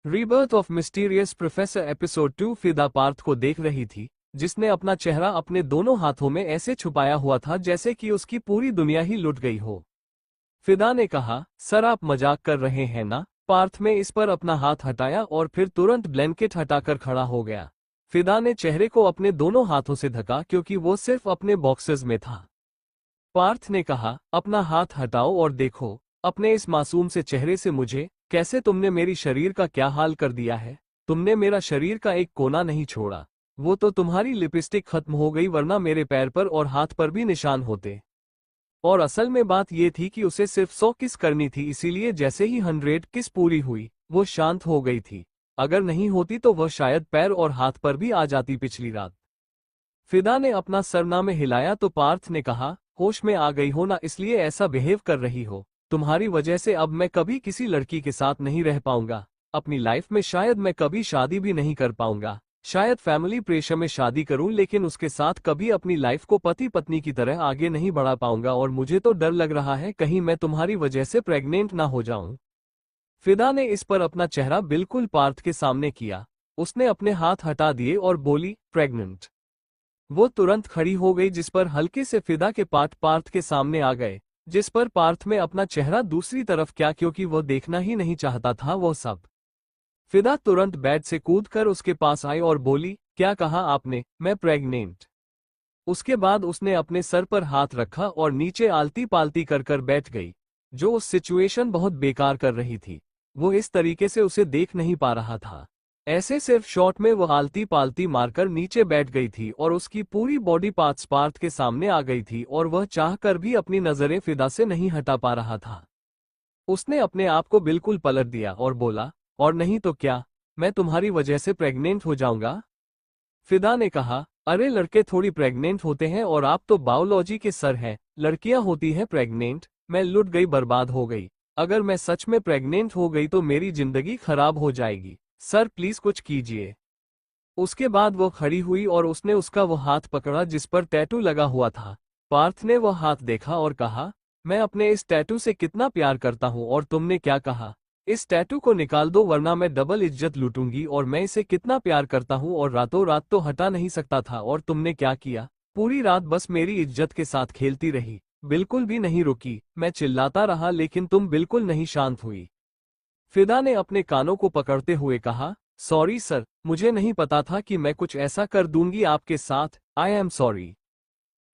Rebirth of mysterious professor episode 2। फिदा पार्थ को देख रही थी, जिसने अपना चेहरा अपने दोनों हाथों में ऐसे छुपाया हुआ था जैसे कि उसकी पूरी दुनिया ही लुट गई हो। फिदा ने कहा, सर आप मजाक कर रहे हैं ना? पार्थ ने इस पर अपना हाथ हटाया और फिर तुरंत ब्लैंकेट हटाकर खड़ा हो गया। फिदा ने चेहरे को अपने दोनों हाथों से ढका क्योंकि वो सिर्फ अपने बॉक्सेस में था। पार्थ ने कहा, अपना हाथ हटाओ और देखो अपने इस मासूम से चेहरे से मुझे, कैसे तुमने मेरी शरीर का क्या हाल कर दिया है। तुमने मेरा शरीर का एक कोना नहीं छोड़ा। वो तो तुम्हारी लिपस्टिक खत्म हो गई, वरना मेरे पैर पर और हाथ पर भी निशान होते। और असल में बात ये थी कि उसे सिर्फ 100 किस करनी थी, इसीलिए जैसे ही 100 किस पूरी हुई वो शांत हो गई थी। अगर नहीं होती तो वह शायद पैर और हाथ पर भी आ जाती पिछली रात। फिदा ने अपना सरना में हिलाया तो पार्थ ने कहा, होश में आ गई हो ना, इसलिए ऐसा बिहेव कर रही हो। तुम्हारी वजह से अब मैं कभी किसी लड़की के साथ नहीं रह पाऊंगा। अपनी लाइफ में शायद मैं कभी शादी भी नहीं कर पाऊंगा। शायद फैमिली प्रेशर में शादी करूं, लेकिन उसके साथ कभी अपनी लाइफ को पति पत्नी की तरह आगे नहीं बढ़ा पाऊंगा। और मुझे तो डर लग रहा है कहीं मैं तुम्हारी वजह से प्रेग्नेंट ना हो जाऊं। फिदा ने इस पर अपना चेहरा बिल्कुल पार्थ के सामने किया। उसने अपने हाथ हटा दिए और बोली, प्रेग्नेंट। वो तुरंत खड़ी हो गई, जिस पर हल्के से फिदा के पार्ट पार्थ के सामने आ गए, जिस पर पार्थ में अपना चेहरा दूसरी तरफ क्या, क्योंकि वह देखना ही नहीं चाहता था वो सब। फिदा तुरंत बेड से कूदकर उसके पास आई और बोली, क्या कहा आपने? मैं प्रेग्नेंट। उसके बाद उसने अपने सर पर हाथ रखा और नीचे आलती पालती कर बैठ गई, जो उस सिचुएशन बहुत बेकार कर रही थी। वो इस तरीके से उसे देख नहीं पा रहा था। ऐसे सिर्फ शॉट में वह आलती पालती मारकर नीचे बैठ गई थी और उसकी पूरी बॉडी पार्ट्स पार्थ के सामने आ गई थी और वह चाहकर भी अपनी नजरें फिदा से नहीं हटा पा रहा था। उसने अपने आप को बिल्कुल पलट दिया और बोला, और नहीं तो क्या, मैं तुम्हारी वजह से प्रेग्नेंट हो जाऊंगा? फिदा ने कहा, अरे लड़के थोड़ी प्रेग्नेंट होते हैं और आप तो बायोलॉजी के सर हैं, लड़कियां होती हैं प्रेग्नेंट। मैं लुट गई, बर्बाद हो गई। अगर मैं सच में प्रेग्नेंट हो गई तो मेरी जिंदगी खराब हो जाएगी। सर प्लीज कुछ कीजिए। उसके बाद वो खड़ी हुई और उसने उसका वो हाथ पकड़ा जिस पर टैटू लगा हुआ था। पार्थ ने वह हाथ देखा और कहा, मैं अपने इस टैटू से कितना प्यार करता हूं और तुमने क्या कहा? इस टैटू को निकाल दो वरना मैं डबल इज्जत लूटूंगी। और मैं इसे कितना प्यार करता हूं और रातों रात तो हटा नहीं सकता था। और तुमने क्या किया? पूरी रात बस मेरी इज्जत के साथ खेलती रही, बिल्कुल भी नहीं रुकी। मैं चिल्लाता रहा लेकिन तुम बिल्कुल नहीं शांत हुई। फिदा ने अपने कानों को पकड़ते हुए कहा, सॉरी सर, मुझे नहीं पता था कि मैं कुछ ऐसा कर दूंगी आपके साथ। I am sorry.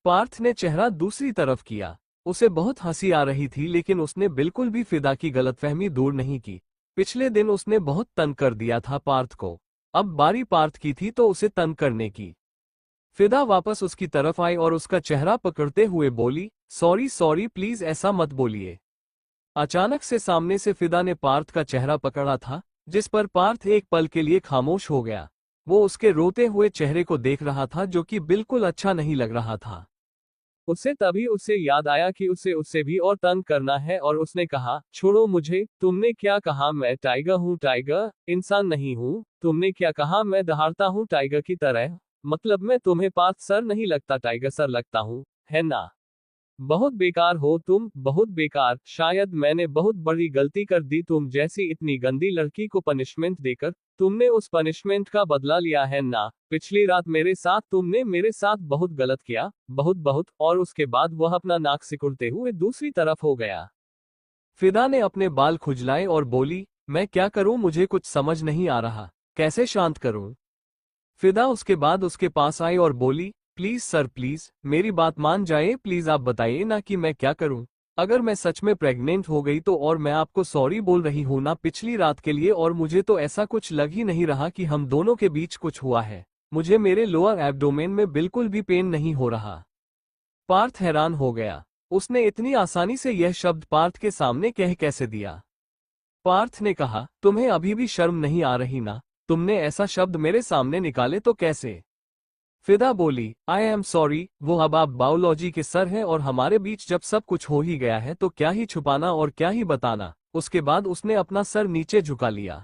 पार्थ ने चेहरा दूसरी तरफ किया। उसे बहुत हंसी आ रही थी, लेकिन उसने बिल्कुल भी फिदा की गलतफहमी दूर नहीं की। पिछले दिन उसने बहुत तंग कर दिया था पार्थ को। अब बारी पार्थ की थी तो उसे तंग करने की। फिदा वापस उसकी तरफ आई और उसका चेहरा पकड़ते हुए बोली, सॉरी सॉरी, प्लीज ऐसा मत बोलिए। अचानक से सामने से फिदा ने पार्थ का चेहरा पकड़ा था, जिस पर पार्थ एक पल के लिए खामोश हो गया। वो उसके रोते हुए चेहरे को देख रहा था, जो कि बिल्कुल अच्छा नहीं लग रहा था। उसे तभी उससे याद आया कि उसे उससे भी और तंग करना है और उसने कहा, छोड़ो मुझे। तुमने क्या कहा? मैं टाइगर हूँ? टाइगर इंसान नहीं हूँ। तुमने क्या कहा? मैं दहाड़ता हूँ टाइगर की तरह? मतलब मैं तुम्हें पार्थ सर नहीं लगता, टाइगर सर लगता हूँ, है ना? बहुत बेकार हो तुम, बहुत बेकार। शायद मैंने बहुत बड़ी गलती कर दी तुम जैसी इतनी गंदी लड़की को पनिशमेंट देकर। तुमने उस पनिशमेंट का बदला लिया है ना? पिछली रात मेरे साथ तुमने मेरे साथ बहुत गलत किया, बहुत बहुत। और उसके बाद वह अपना नाक सिकुड़ते हुए दूसरी तरफ हो गया। फिदा ने अपने बाल खुजलाए और बोली, मैं क्या करूं? मुझे कुछ समझ नहीं आ रहा, कैसे शांत करूं? फिदा उसके बाद उसके पास आई और बोली, प्लीज सर प्लीज, मेरी बात मान जाए, प्लीज आप बताइए ना कि मैं क्या करूं। अगर मैं सच में प्रेग्नेंट हो गई तो, और मैं आपको सॉरी बोल रही हूं ना पिछली रात के लिए, और मुझे तो ऐसा कुछ लग ही नहीं रहा कि हम दोनों के बीच कुछ हुआ है। मुझे मेरे लोअर एब्डोमेन में बिल्कुल भी पेन नहीं हो रहा। पार्थ हैरान हो गया। उसने इतनी आसानी से यह शब्द पार्थ के सामने कह कैसे दिया? पार्थ ने कहा, तुम्हें अभी भी शर्म नहीं आ रही ना? तुमने ऐसा शब्द मेरे सामने निकाले तो कैसे? फिदा बोली, आई एम सॉरी। वो अब आप बायोलॉजी के सर हैं और हमारे बीच जब सब कुछ हो ही गया है तो क्या ही छुपाना और क्या ही बताना। उसके बाद उसने अपना सर नीचे झुका लिया।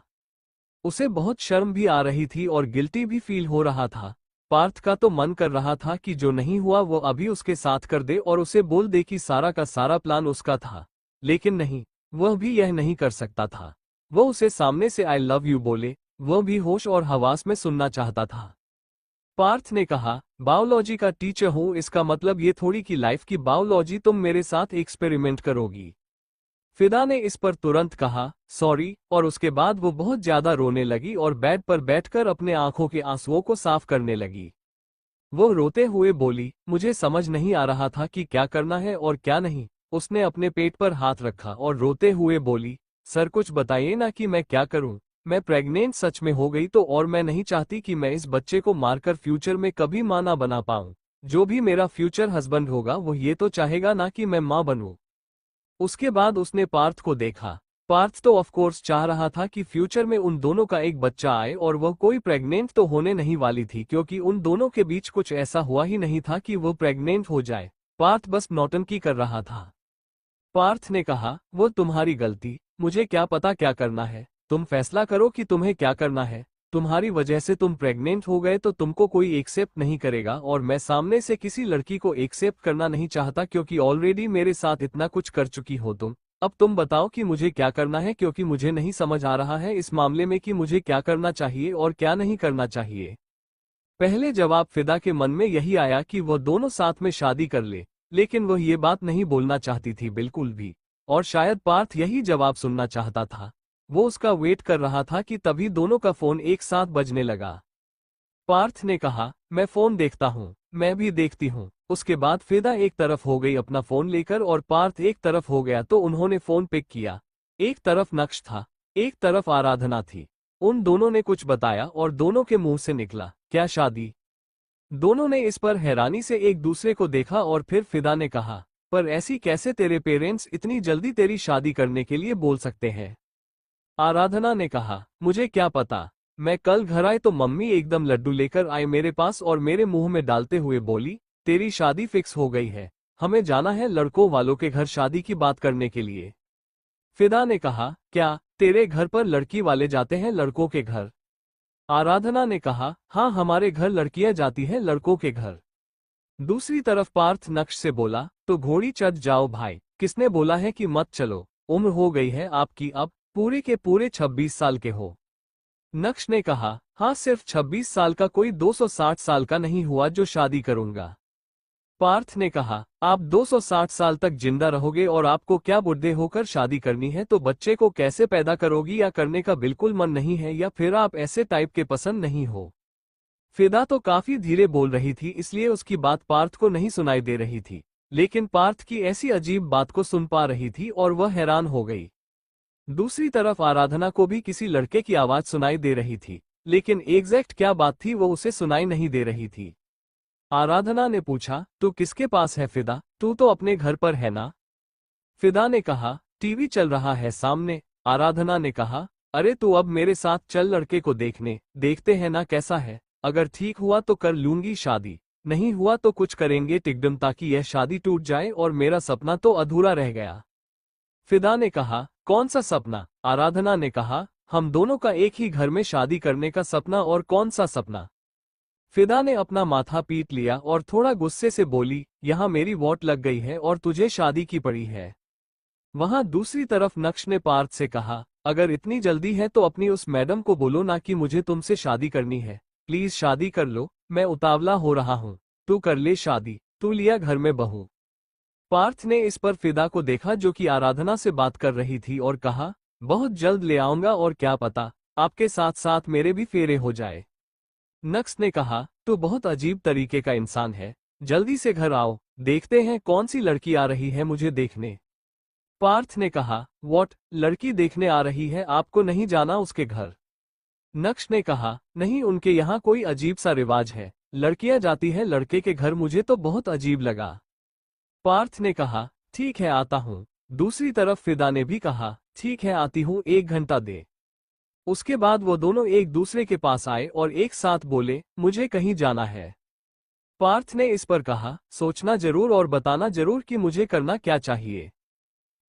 उसे बहुत शर्म भी आ रही थी और गिल्टी भी फील हो रहा था। पार्थ का तो मन कर रहा था कि जो नहीं हुआ वो अभी उसके साथ कर दे और उसे बोल दे कि सारा का सारा प्लान उसका था। लेकिन नहीं, वह भी यह नहीं कर सकता था। वो उसे सामने से आई लव यू बोले, वह भी होश और हवास में सुनना चाहता था। पार्थ ने कहा, बायोलॉजी का टीचर हूं, इसका मतलब ये थोड़ी कि लाइफ की बायोलॉजी तुम मेरे साथ एक्सपेरिमेंट करोगी। फिदा ने इस पर तुरंत कहा, सॉरी, और उसके बाद वो बहुत ज्यादा रोने लगी और बेड पर बैठकर अपने आंखों के आंसुओं को साफ करने लगी। वो रोते हुए बोली, मुझे समझ नहीं आ रहा था कि क्या करना है और क्या नहीं। उसने अपने पेट पर हाथ रखा और रोते हुए बोली, सर कुछ बताइए ना कि मैं क्या करूं। मैं प्रेग्नेंट सच में हो गई तो, और मैं नहीं चाहती कि मैं इस बच्चे को मारकर फ्यूचर में कभी मां ना बना पाऊं। जो भी मेरा फ्यूचर हस्बैंड होगा वो ये तो चाहेगा ना कि मैं मां बनूं। उसके बाद उसने पार्थ को देखा। पार्थ तो ऑफ कोर्स चाह रहा था कि फ्यूचर में उन दोनों का एक बच्चा आए, और वह कोई प्रेग्नेंट तो होने नहीं वाली थी क्योंकि उन दोनों के बीच कुछ ऐसा हुआ ही नहीं था कि वो प्रेग्नेंट हो जाए। पार्थ बस नौटंकी कर रहा था। पार्थ ने कहा, वो तुम्हारी गलती, मुझे क्या पता क्या करना है। तुम फैसला करो कि तुम्हें क्या करना है। तुम्हारी वजह से तुम प्रेग्नेंट हो गए तो तुमको कोई एक्सेप्ट नहीं करेगा, और मैं सामने से किसी लड़की को एक्सेप्ट करना नहीं चाहता क्योंकि ऑलरेडी मेरे साथ इतना कुछ कर चुकी हो तुम। अब तुम बताओ कि मुझे क्या करना है, क्योंकि मुझे नहीं समझ आ रहा है इस मामले में कि मुझे क्या करना चाहिए और क्या नहीं करना चाहिए। पहले जवाब फिदा के मन में यही आया कि वह दोनों साथ में शादी कर ले, लेकिन वह ये बात नहीं बोलना चाहती थी बिल्कुल भी। और शायद पार्थ यही जवाब सुनना चाहता था। वो उसका वेट कर रहा था कि तभी दोनों का फोन एक साथ बजने लगा। पार्थ ने कहा, मैं फोन देखता हूँ। मैं भी देखती हूँ। उसके बाद फिदा एक तरफ हो गई अपना फोन लेकर और पार्थ एक तरफ हो गया, तो उन्होंने फोन पिक किया। एक तरफ नक्श था, एक तरफ आराधना थी। उन दोनों ने कुछ बताया और दोनों के मुंह से निकला, क्या शादी। दोनों ने इस पर हैरानी से एक दूसरे को देखा और फिर फिदा ने कहा, पर ऐसी कैसे तेरे पेरेंट्स इतनी जल्दी तेरी शादी करने के लिए बोल सकते हैं। आराधना ने कहा, मुझे क्या पता। मैं कल घर आए तो मम्मी एकदम लड्डू लेकर आई मेरे पास और मेरे मुंह में डालते हुए बोली, तेरी शादी फिक्स हो गई है, हमें जाना है लड़कों वालों के घर शादी की बात करने के लिए। फिदा ने कहा, क्या तेरे घर पर लड़की वाले जाते हैं लड़कों के घर। आराधना ने कहा, हाँ हमारे घर लड़कियां जाती हैं लड़कों के घर। दूसरी तरफ पार्थ नक्श से बोला, तो घोड़ी चढ़ जाओ भाई, किसने बोला है कि मत चलो। उम्र हो गई है आपकी, अब पूरे के पूरे 26 साल के हो। नक्श ने कहा, हाँ सिर्फ 26 साल का, कोई 260 साल का नहीं हुआ जो शादी करूंगा। पार्थ ने कहा, आप 260 साल तक जिंदा रहोगे और आपको क्या बुढ़े होकर शादी करनी है, तो बच्चे को कैसे पैदा करोगी, या करने का बिल्कुल मन नहीं है, या फिर आप ऐसे टाइप के पसंद नहीं हो। फिदा तो काफी धीरे बोल रही थी, इसलिए उसकी बात पार्थ को नहीं सुनाई दे रही थी, लेकिन पार्थ की ऐसी अजीब बात को सुन पा रही थी और वह हैरान हो गई। दूसरी तरफ आराधना को भी किसी लड़के की आवाज सुनाई दे रही थी, लेकिन एग्जैक्ट क्या बात थी वो उसे सुनाई नहीं दे रही थी। आराधना ने पूछा, तू किसके पास है फिदा, तू तो अपने घर पर है ना। फिदा ने कहा, टीवी चल रहा है सामने। आराधना ने कहा, अरे तू अब मेरे साथ चल लड़के को देखने, देखते हैं ना कैसा है। अगर ठीक हुआ तो कर लूंगी शादी, नहीं हुआ तो कुछ करेंगे टिकडम, ताकि यह शादी टूट जाए और मेरा सपना तो अधूरा रह गया। फिदा ने कहा, कौन सा सपना। आराधना ने कहा, हम दोनों का एक ही घर में शादी करने का सपना। और कौन सा सपना। फिदा ने अपना माथा पीट लिया और थोड़ा गुस्से से बोली, यहाँ मेरी वोट लग गई है और तुझे शादी की पड़ी है। वहां दूसरी तरफ नक्श ने पार्थ से कहा, अगर इतनी जल्दी है तो अपनी उस मैडम को बोलो ना कि मुझे तुमसे शादी करनी है। प्लीज शादी कर लो, मैं उतावला हो रहा हूँ। तू कर ले शादी, तू लिया घर में बहू। पार्थ ने इस पर फिदा को देखा जो कि आराधना से बात कर रही थी, और कहा, बहुत जल्द ले आऊंगा, और क्या पता आपके साथ साथ मेरे भी फेरे हो जाए। नक्श ने कहा, तू बहुत अजीब तरीके का इंसान है, जल्दी से घर आओ, देखते हैं कौन सी लड़की आ रही है मुझे देखने। पार्थ ने कहा, व्हाट, लड़की देखने आ रही है, आपको नहीं जाना उसके घर। नक्श ने कहा, नहीं, उनके यहाँ कोई अजीब सा रिवाज है, लड़कियां जाती हैं लड़के के घर, मुझे तो बहुत अजीब लगा। पार्थ ने कहा, ठीक है आता हूँ। दूसरी तरफ फिदा ने भी कहा, ठीक है आती हूँ, 1 घंटा दे। उसके बाद वो दोनों एक दूसरे के पास आए और एक साथ बोले, मुझे कहीं जाना है। पार्थ ने इस पर कहा, सोचना जरूर और बताना जरूर कि मुझे करना क्या चाहिए।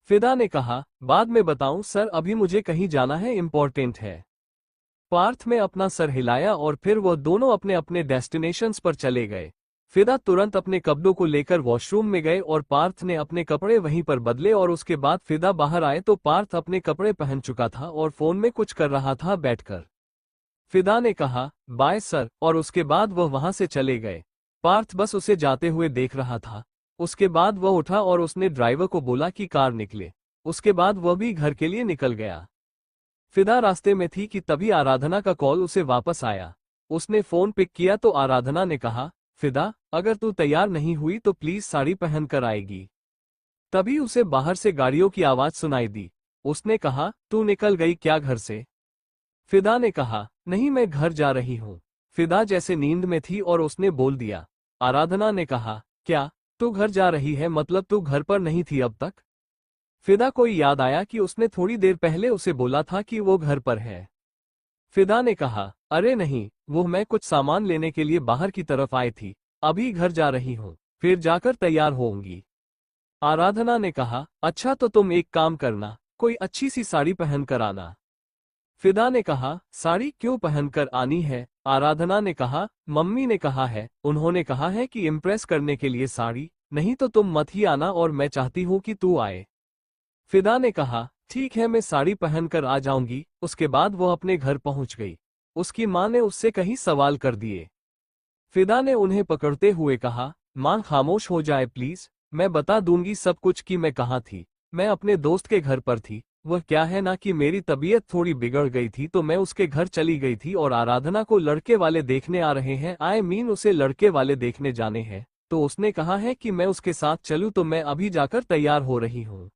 फिदा ने कहा, बाद में बताऊं सर, अभी मुझे कहीं जाना है, इम्पोर्टेंट है। पार्थ ने अपना सर हिलाया और फिर वो दोनों अपने अपने डेस्टिनेशंस पर चले गए। फिदा तुरंत अपने कपड़ों को लेकर वॉशरूम में गए और पार्थ ने अपने कपड़े वहीं पर बदले और उसके बाद फिदा बाहर आए तो पार्थ अपने कपड़े पहन चुका था और फोन में कुछ कर रहा था बैठकर। फिदा ने कहा, बाय सर, और उसके बाद वह वहां से चले गए। पार्थ बस उसे जाते हुए देख रहा था। उसके बाद वह उठा और उसने ड्राइवर को बोला कि कार निकले। उसके बाद वह भी घर के लिए निकल गया। फिदा रास्ते में थी कि तभी आराधना का कॉल उसे वापस आया। उसने फोन पिक किया तो आराधना ने कहा, फिदा, अगर तू तैयार नहीं हुई तो प्लीज साड़ी पहन कर आएगी। तभी उसे बाहर से गाड़ियों की आवाज सुनाई दी। उसने कहा, तू निकल गई क्या घर से? फिदा ने कहा, नहीं, मैं घर जा रही हूँ। फिदा जैसे नींद में थी और उसने बोल दिया। आराधना ने कहा, क्या तू घर जा रही है? मतलब तू घर पर नहीं थी अब तक? फिदा को याद आया कि उसने थोड़ी देर पहले उसे बोला था कि वो घर पर है। फिदा ने कहा, अरे नहीं, वो मैं कुछ सामान लेने के लिए बाहर की तरफ आई थी, अभी घर जा रही हूँ, फिर जाकर तैयार होंगी। आराधना ने कहा, अच्छा तो तुम एक काम करना, कोई अच्छी सी साड़ी पहन कर आना। फिदा ने कहा, साड़ी क्यों पहनकर आनी है? आराधना ने कहा, मम्मी ने कहा है, उन्होंने कहा है कि इम्प्रेस करने के लिए साड़ी, नहीं तो तुम मत ही आना और मैं चाहती हूँ कि तू आए। फिदा ने कहा, ठीक है, मैं साड़ी पहनकर आ जाऊंगी। उसके बाद वो अपने घर पहुंच गई। उसकी मां ने उससे कई सवाल कर दिए। फिदा ने उन्हें पकड़ते हुए कहा, मां खामोश हो जाए प्लीज, मैं बता दूंगी सब कुछ कि मैं कहाँ थी। मैं अपने दोस्त के घर पर थी। वह क्या है ना कि मेरी तबीयत थोड़ी बिगड़ गई थी तो मैं उसके घर चली गई थी और आराधना को लड़के वाले देखने आ रहे हैं, उसे लड़के वाले देखने जाने हैं, तो उसने कहा है कि मैं उसके साथ चलूं, तो मैं अभी जाकर तैयार हो रही हूँ।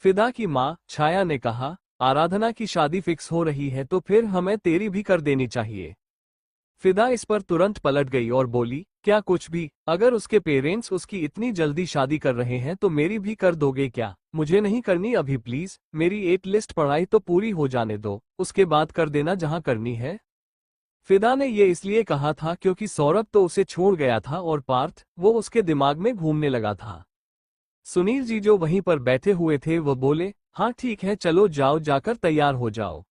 फिदा की मां छाया ने कहा, आराधना की शादी फिक्स हो रही है तो फिर हमें तेरी भी कर देनी चाहिए। फिदा इस पर तुरंत पलट गई और बोली, क्या कुछ भी? अगर उसके पेरेंट्स उसकी इतनी जल्दी शादी कर रहे हैं तो मेरी भी कर दोगे क्या? मुझे नहीं करनी अभी प्लीज, मेरी 8 लिस्ट पढ़ाई तो पूरी हो जाने दो, उसके बाद कर देना जहां करनी है। फिदा ने ये इसलिए कहा था क्योंकि सौरभ तो उसे छोड़ गया था और पार्थ, वो उसके दिमाग में घूमने लगा था। सुनील जी जो वहीं पर बैठे हुए थे वो बोले, हाँ ठीक है, चलो जाओ, जाकर तैयार हो जाओ।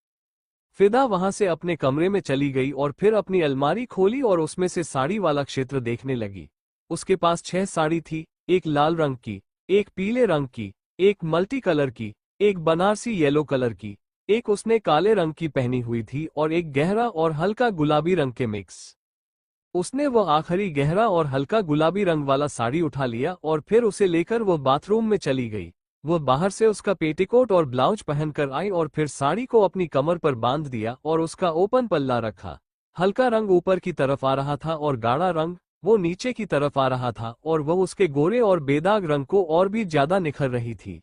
फिदा वहां से अपने कमरे में चली गई और फिर अपनी अलमारी खोली और उसमें से साड़ी वाला क्षेत्र देखने लगी। उसके पास 6 साड़ी थी, एक लाल रंग की, एक पीले रंग की, एक मल्टी कलर की, एक बनारसी येलो कलर की, एक उसने काले रंग की पहनी हुई थी और एक गहरा और हल्का गुलाबी रंग के मिक्स। उसने वो आखिरी गहरा और हल्का गुलाबी रंग वाला साड़ी उठा लिया और फिर उसे लेकर वो बाथरूम में चली गई। वो बाहर से उसका पेटीकोट और ब्लाउज पहनकर आई और फिर साड़ी को अपनी कमर पर बांध दिया और उसका ओपन पल्ला रखा। हल्का रंग ऊपर की तरफ आ रहा था और गाढ़ा रंग वो नीचे की तरफ आ रहा था और वह उसके गोरे और बेदाग रंग को और भी ज्यादा निखर रही थी।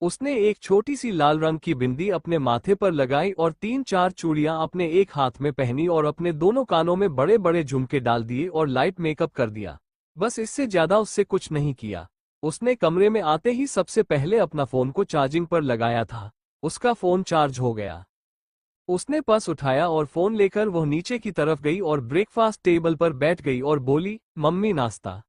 उसने एक छोटी सी लाल रंग की बिंदी अपने माथे पर लगाई और 3-4 चूड़ियां अपने एक हाथ में पहनी और अपने दोनों कानों में बड़े बड़े झुमके डाल दिए और लाइट मेकअप कर दिया। बस इससे ज्यादा उससे कुछ नहीं किया। उसने कमरे में आते ही सबसे पहले अपना फोन को चार्जिंग पर लगाया था। उसका फोन चार्ज हो गया। उसने पर्स उठाया और फोन लेकर वह नीचे की तरफ गई और ब्रेकफास्ट टेबल पर बैठ गई और बोली, मम्मी नाश्ता।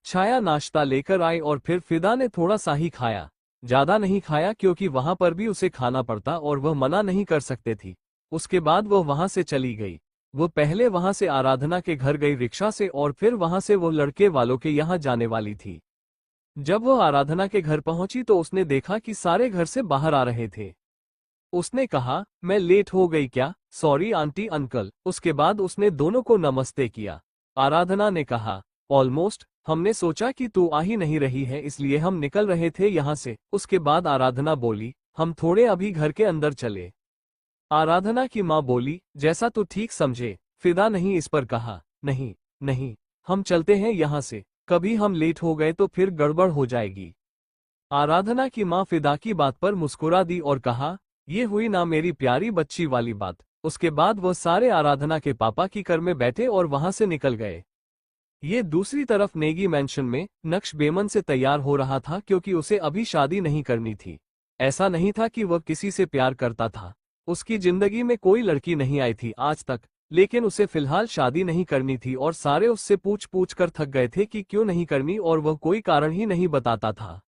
छाया नाश्ता लेकर आई और फिर फिदा ने थोड़ा सा ही खाया, ज्यादा नहीं खाया क्योंकि वहां पर भी उसे खाना पड़ता और वह मना नहीं कर सकते थी। उसके बाद वह वहां से चली गई। वो पहले वहां से आराधना के घर गई रिक्शा से और फिर वहां से वो लड़के वालों के यहाँ जाने वाली थी। जब वह आराधना के घर पहुंची तो उसने देखा कि सारे घर से बाहर आ रहे थे। उसने कहा, मैं लेट हो गई क्या? Sorry aunty uncle. उसके बाद उसने दोनों को नमस्ते किया। आराधना ने कहा, ऑलमोस्ट, हमने सोचा कि तू आ ही नहीं रही है इसलिए हम निकल रहे थे यहाँ से। उसके बाद आराधना बोली, हम थोड़े अभी घर के अंदर चले। आराधना की माँ बोली, जैसा तू ठीक समझे। फिदा नहीं इस पर कहा, नहीं नहीं, हम चलते हैं यहाँ से, कभी हम लेट हो गए तो फिर गड़बड़ हो जाएगी। आराधना की माँ फिदा की बात पर मुस्कुरा दी और कहा, ये हुई ना मेरी प्यारी बच्ची वाली बात। उसके बाद वह सारे आराधना के पापा की कार में बैठे और वहां से निकल गए। ये दूसरी तरफ नेगी मैंशन में नक्श बेमन से तैयार हो रहा था क्योंकि उसे अभी शादी नहीं करनी थी। ऐसा नहीं था कि वह किसी से प्यार करता था। उसकी जिंदगी में कोई लड़की नहीं आई थी आज तक, लेकिन उसे फिलहाल शादी नहीं करनी थी और सारे उससे पूछ पूछ कर थक गए थे कि क्यों नहीं करनी और वह कोई कारण ही नहीं बताता था।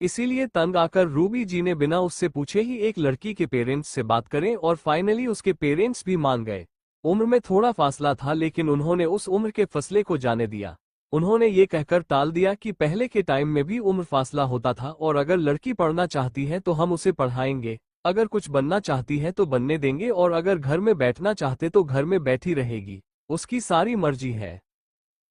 इसीलिए तंग आकर रूबी जी ने बिना उससे पूछे ही एक लड़की के पेरेंट्स से बात करें और फाइनली उसके पेरेंट्स भी मान गए। उम्र में थोड़ा फासला था, लेकिन उन्होंने उस उम्र के फसले को जाने दिया। उन्होंने ये कहकर टाल दिया कि पहले के टाइम में भी उम्र फासला होता था, और अगर लड़की पढ़ना चाहती है तो हम उसे पढ़ाएंगे, अगर कुछ बनना चाहती है तो बनने देंगे, और अगर घर में बैठना चाहते तो घर में बैठी रहेगी, उसकी सारी मर्जी है।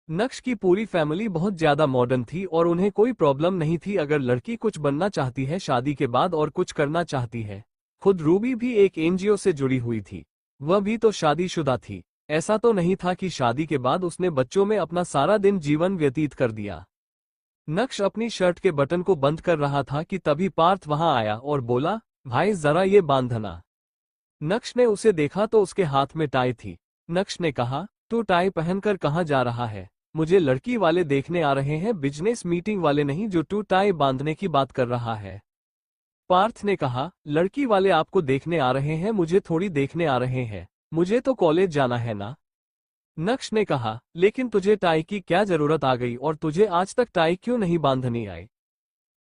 नक्श की पूरी फैमिली बहुत ज्यादा मॉडर्न थी और उन्हें कोई प्रॉब्लम नहीं थी अगर लड़की कुछ बनना चाहती है शादी के बाद और कुछ करना चाहती है। खुद रूबी भी एक एनजीओ से जुड़ी हुई थी, वह भी तो शादीशुदा थी। ऐसा तो नहीं था कि शादी के बाद उसने बच्चों में अपना सारा दिन जीवन व्यतीत कर दिया। नक्श अपनी शर्ट के बटन को बंद कर रहा था कि तभी पार्थ वहां आया और बोला, भाई जरा ये बांधना। नक्श ने उसे देखा तो उसके हाथ में टाई थी। नक्श ने कहा, तू टाई पहनकर कहाँ जा रहा है? मुझे लड़की वाले देखने आ रहे हैं, बिजनेस मीटिंग वाले नहीं जो तू टाई बांधने की बात कर रहा है। पार्थ ने कहा, लड़की वाले आपको देखने आ रहे हैं, मुझे थोड़ी देखने आ रहे हैं, मुझे तो कॉलेज जाना है ना। नक्श ने कहा, लेकिन तुझे टाई की क्या जरूरत आ गई और तुझे आज तक टाई क्यों नहीं बांधनी आई?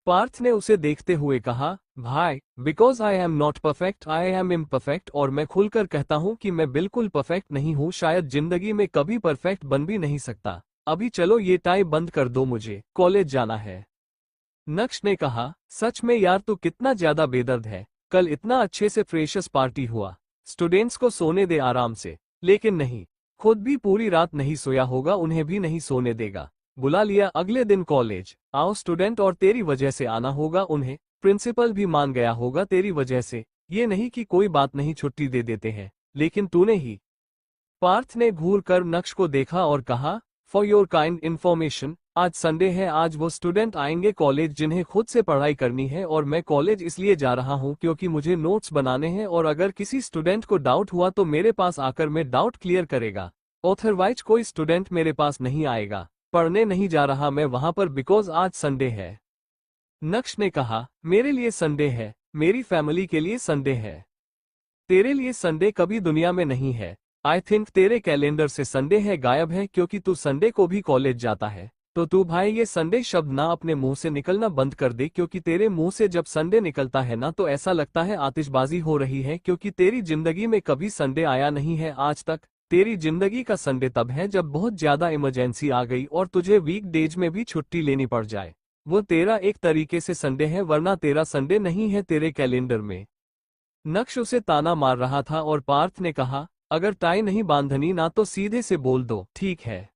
पार्थ ने उसे देखते हुए कहा, भाई, because I am not perfect, I am imperfect, और मैं खुलकर कहता हूं कि मैं बिल्कुल परफेक्ट नहीं हूं, शायद जिंदगी में कभी परफेक्ट बन भी नहीं सकता। अभी चलो ये टाई बंद कर दो, मुझे कॉलेज जाना है। नक्श ने कहा, सच में यार तू कितना ज्यादा बेदर्द है, कल इतना अच्छे से फ्रेशर्स पार्टी हुआ, स्टूडेंट्स को सोने दे आराम से, लेकिन नहीं, खुद भी पूरी रात नहीं सोया होगा, उन्हें भी नहीं सोने देगा। बुला लिया अगले दिन कॉलेज, आओ स्टूडेंट, और तेरी वजह से आना होगा उन्हें, प्रिंसिपल भी मान गया होगा तेरी वजह से, ये नहीं कि कोई बात नहीं छुट्टी दे देते हैं, लेकिन तूने ही। पार्थ ने घूर कर नक्श को देखा और कहा, फॉर योर काइंड इन्फॉर्मेशन, आज संडे है, आज वो स्टूडेंट आएंगे कॉलेज जिन्हें खुद से पढ़ाई करनी है, और मैं कॉलेज इसलिए जा रहा हूं क्योंकि मुझे नोट्स बनाने हैं, और अगर किसी स्टूडेंट को डाउट हुआ तो मेरे पास आकर मैं डाउट क्लियर करेगा, अदरवाइज कोई स्टूडेंट मेरे पास नहीं आएगा। पढ़ने नहीं जा रहा मैं वहां पर बिकॉज आज संडे है। नक्श ने कहा, मेरे लिए संडे है, मेरी फैमिली के लिए संडे है, तेरे लिए संडे कभी दुनिया में नहीं है। आई थिंक तेरे कैलेंडर से संडे है गायब है, क्योंकि तू संडे को भी कॉलेज जाता है। तो तू भाई ये संडे शब्द ना अपने मुंह से निकलना बंद कर दे, क्योंकि तेरे मुंह से जब संडे निकलता है ना तो ऐसा लगता है आतिशबाजी हो रही है, क्योंकि तेरी जिंदगी में कभी संडे आया नहीं है आज तक। तेरी जिंदगी का संडे तब है जब बहुत ज्यादा इमरजेंसी आ गई और तुझे वीक डेज में भी छुट्टी लेनी पड़ जाए, वो तेरा एक तरीके से संडे है, वरना तेरा संडे नहीं है तेरे कैलेंडर में। नक्श उसे ताना मार रहा था और पार्थ ने कहा, अगर टाई नहीं बांधनी ना तो सीधे से बोल दो, ठीक है।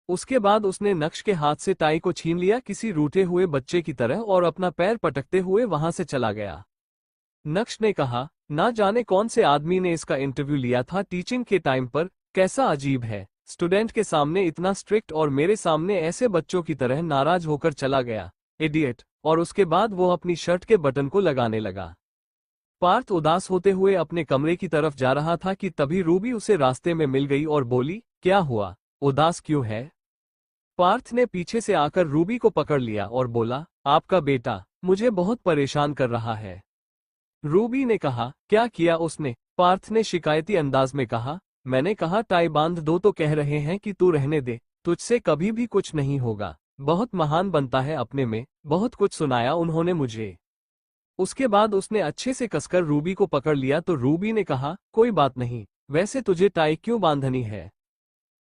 उसके बाद उसने नक्श के हाथ से टाई को छीन लिया किसी रूठे हुए बच्चे की तरह और अपना पैर पटकते हुए वहां से चला गया। नक्श ने कहा, ना जाने कौन से आदमी ने इसका इंटरव्यू लिया था टीचिंग के टाइम पर, कैसा अजीब है, स्टूडेंट के सामने इतना स्ट्रिक्ट और मेरे सामने ऐसे बच्चों की तरह नाराज होकर चला गया, इडियट। और उसके बाद वो अपनी शर्ट के बटन को लगाने लगा। पार्थ उदास होते हुए अपने कमरे की तरफ जा रहा था कि तभी रूबी उसे रास्ते में मिल गई और बोली, क्या हुआ, उदास क्यों है? पार्थ ने पीछे से आकर रूबी को पकड़ लिया और बोला, आपका बेटा मुझे बहुत परेशान कर रहा है। रूबी ने कहा, क्या किया उसने? पार्थ ने शिकायती अंदाज में कहा, मैंने कहा टाई बांध दो तो कह रहे हैं कि तू रहने दे, तुझसे कभी भी कुछ नहीं होगा, बहुत महान बनता है अपने में, बहुत कुछ सुनाया उन्होंने मुझे। उसके बाद उसने अच्छे से कसकर रूबी को पकड़ लिया तो रूबी ने कहा, कोई बात नहीं, वैसे तुझे टाई क्यों बांधनी है?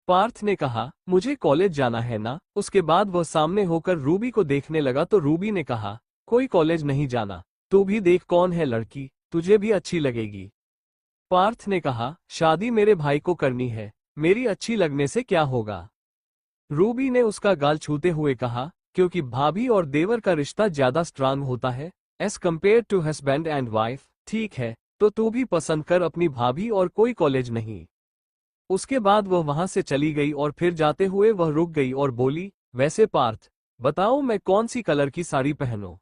पार्थ ने कहा, मुझे कॉलेज जाना है ना। उसके बाद वह सामने होकर रूबी को देखने लगा तो रूबी ने कहा, कोई कॉलेज नहीं जाना, तू भी देख कौन है लड़की, तुझे भी अच्छी लगेगी। पार्थ ने कहा, शादी मेरे भाई को करनी है, मेरी अच्छी लगने से क्या होगा? रूबी ने उसका गाल छूते हुए कहा, क्योंकि भाभी और देवर का रिश्ता ज्यादा स्ट्रांग होता है as compared to husband and wife. ठीक है, तो तू भी पसंद कर अपनी भाभी और कोई कॉलेज नहीं। उसके बाद वह वहां से चली गई और फिर जाते हुए वह रुक गई और बोली, वैसे पार्थ, बताओ मैं कौन सी कलर की साड़ी पहनूं?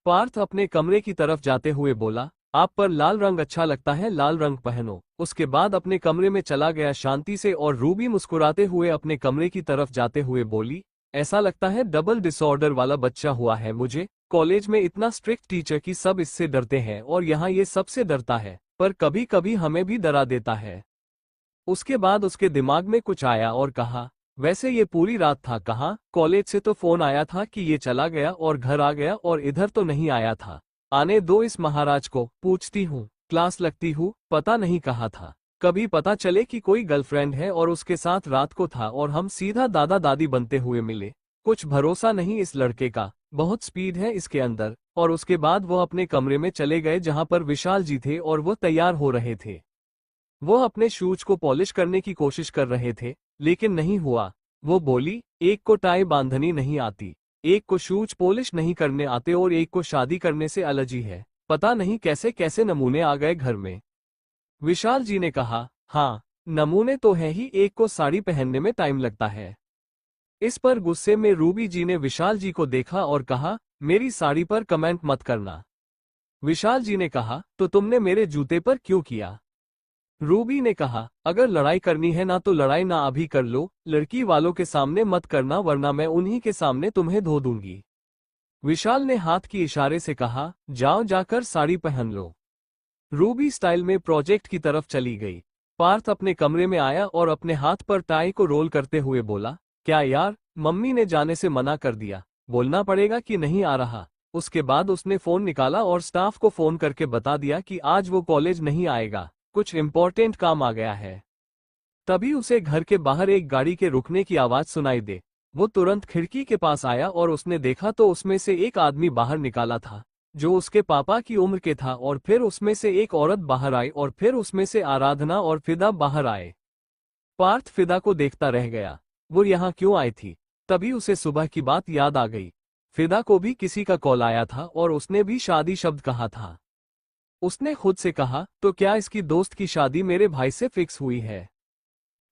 पार्थ अपने कमरे की तरफ जाते हुए बोला, आप पर लाल रंग अच्छा लगता है, लाल रंग पहनो। उसके बाद अपने कमरे में चला गया शांति से और रूबी मुस्कुराते हुए अपने कमरे की तरफ जाते हुए बोली, ऐसा लगता है डबल डिसऑर्डर वाला बच्चा हुआ है मुझे, कॉलेज में इतना स्ट्रिक्ट टीचर की सब इससे डरते हैं और यहाँ ये सबसे डरता है, पर कभी कभी हमें भी डरा देता है। उसके बाद उसके दिमाग में कुछ आया और कहा, वैसे ये पूरी रात था कहाँ? कॉलेज से तो फोन आया था कि ये चला गया और घर आ गया और इधर तो नहीं आया था। आने दो इस महाराज को, पूछती हूँ, क्लास लगती हूँ, पता नहीं कहाँ था। कभी पता चले कि कोई गर्लफ्रेंड है और उसके साथ रात को था और हम सीधा दादा दादी बनते हुए मिले। कुछ भरोसा नहीं इस लड़के का, बहुत स्पीड है इसके अंदर। और उसके बाद वो अपने कमरे में चले गए जहां पर विशाल जी थे और वो तैयार हो रहे थे। वो अपने शूज को पॉलिश करने की कोशिश कर रहे थे, लेकिन नहीं हुआ। वो बोली, एक को टाई बांधनी नहीं आती, एक को शूज पॉलिश नहीं करने आते और एक को शादी करने से एलर्जी है। पता नहीं कैसे कैसे नमूने आ गए घर में। विशाल जी ने कहा, हाँ, नमूने तो है ही, एक को साड़ी पहनने में टाइम लगता है। इस पर गुस्से में रूबी जी ने विशाल जी को देखा और कहा, मेरी साड़ी पर कमेंट मत करना। विशाल जी ने कहा, तो तुमने मेरे जूते पर क्यों किया? रूबी ने कहा, अगर लड़ाई करनी है ना तो लड़ाई ना अभी कर लो, लड़की वालों के सामने मत करना वरना मैं उन्हीं के सामने तुम्हें धो दूंगी। विशाल ने हाथ की इशारे से कहा, जाओ जाकर साड़ी पहन लो। रूबी स्टाइल में प्रोजेक्ट की तरफ चली गई। पार्थ अपने कमरे में आया और अपने हाथ पर टाई को रोल करते हुए बोला, क्या यार, मम्मी ने जाने से मना कर दिया, बोलना पड़ेगा कि नहीं आ रहा। उसके बाद उसने फोन निकाला और स्टाफ को फोन करके बता दिया कि आज वो कॉलेज नहीं आएगा, कुछ इम्पोर्टेंट काम आ गया है। तभी उसे घर के बाहर एक गाड़ी के रुकने की आवाज सुनाई दे। वो तुरंत खिड़की के पास आया और उसने देखा तो उसमें से एक आदमी बाहर निकाला था, जो उसके पापा की उम्र के था, और फिर उसमें से एक औरत बाहर आई और फिर उसमें से आराधना और फिदा बाहर आए। पार्थ फिदा को देखता रह गया, वो यहाँ क्यों आई थी? तभी उसे सुबह की बात याद आ गई। फिदा को भी किसी का कॉल आया था और उसने भी शादी शब्द कहा था। उसने खुद से कहा, तो क्या इसकी दोस्त की शादी मेरे भाई से फिक्स हुई है?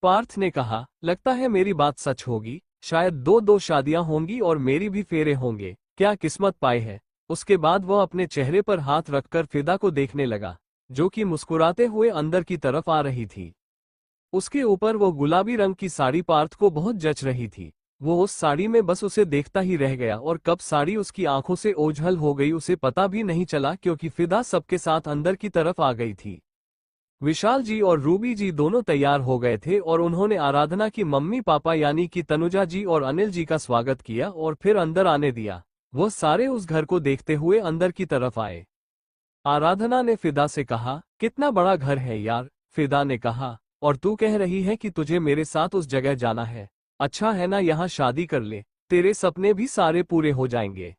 पार्थ ने कहा, लगता है मेरी बात सच होगी, शायद दो दो शादियां होंगी और मेरी भी फेरे होंगे, क्या किस्मत पाई है। उसके बाद वह अपने चेहरे पर हाथ रखकर फिदा को देखने लगा, जो कि मुस्कुराते हुए अंदर की तरफ आ रही थी। उसके ऊपर वो गुलाबी रंग की साड़ी पार्थ को बहुत जच रही थी। वो उस साड़ी में बस उसे देखता ही रह गया और कब साड़ी उसकी आंखों से ओझल हो गई उसे पता भी नहीं चला, क्योंकि फिदा सबके साथ अंदर की तरफ आ गई थी। विशाल जी और रूबी जी दोनों तैयार हो गए थे और उन्होंने आराधना की मम्मी पापा यानी कि तनुजा जी और अनिल जी का स्वागत किया और फिर अंदर आने दिया। वो सारे उस घर को देखते हुए अंदर की तरफ आए। आराधना ने फिदा से कहा, कितना बड़ा घर है यार। फिदा ने कहा, और तू कह रही है कि तुझे मेरे साथ उस जगह जाना है? अच्छा है ना, यहाँ शादी कर ले, तेरे सपने भी सारे पूरे हो जाएंगे।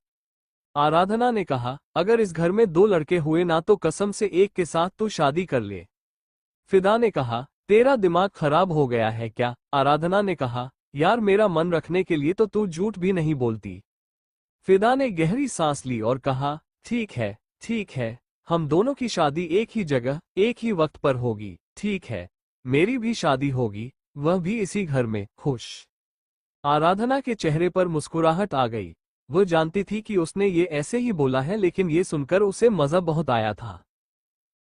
आराधना ने कहा, अगर इस घर में दो लड़के हुए ना तो कसम से एक के साथ तू शादी कर ले। फिदा ने कहा, तेरा दिमाग खराब हो गया है क्या? आराधना ने कहा, यार मेरा मन रखने के लिए तो तू झूठ भी नहीं बोलती। फिदा ने गहरी सांस ली और कहा, ठीक है, हम दोनों की शादी एक ही जगह एक ही वक्त पर होगी, ठीक है, मेरी भी शादी होगी, वह भी इसी घर में, खुश। आराधना के चेहरे पर मुस्कुराहट आ गई। वो जानती थी कि उसने ये ऐसे ही बोला है, लेकिन ये सुनकर उसे मजा बहुत आया था।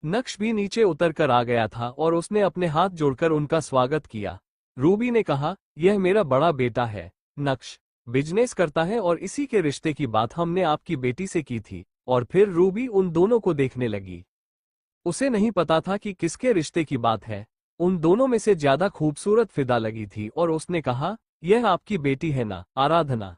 नक्श भी नीचे उतर कर आ गया था और उसने अपने हाथ जोड़कर उनका स्वागत किया। रूबी ने कहा, यह मेरा बड़ा बेटा है, नक्श बिजनेस करता है और इसी के रिश्ते की बात हमने आपकी बेटी से की थी। और फिर रूबी उन दोनों को देखने लगी। उसे नहीं पता था कि किसके रिश्ते की बात है। उन दोनों में से ज्यादा खूबसूरत फिदा लगी थी और उसने कहा, यह आपकी बेटी है ना, आराधना?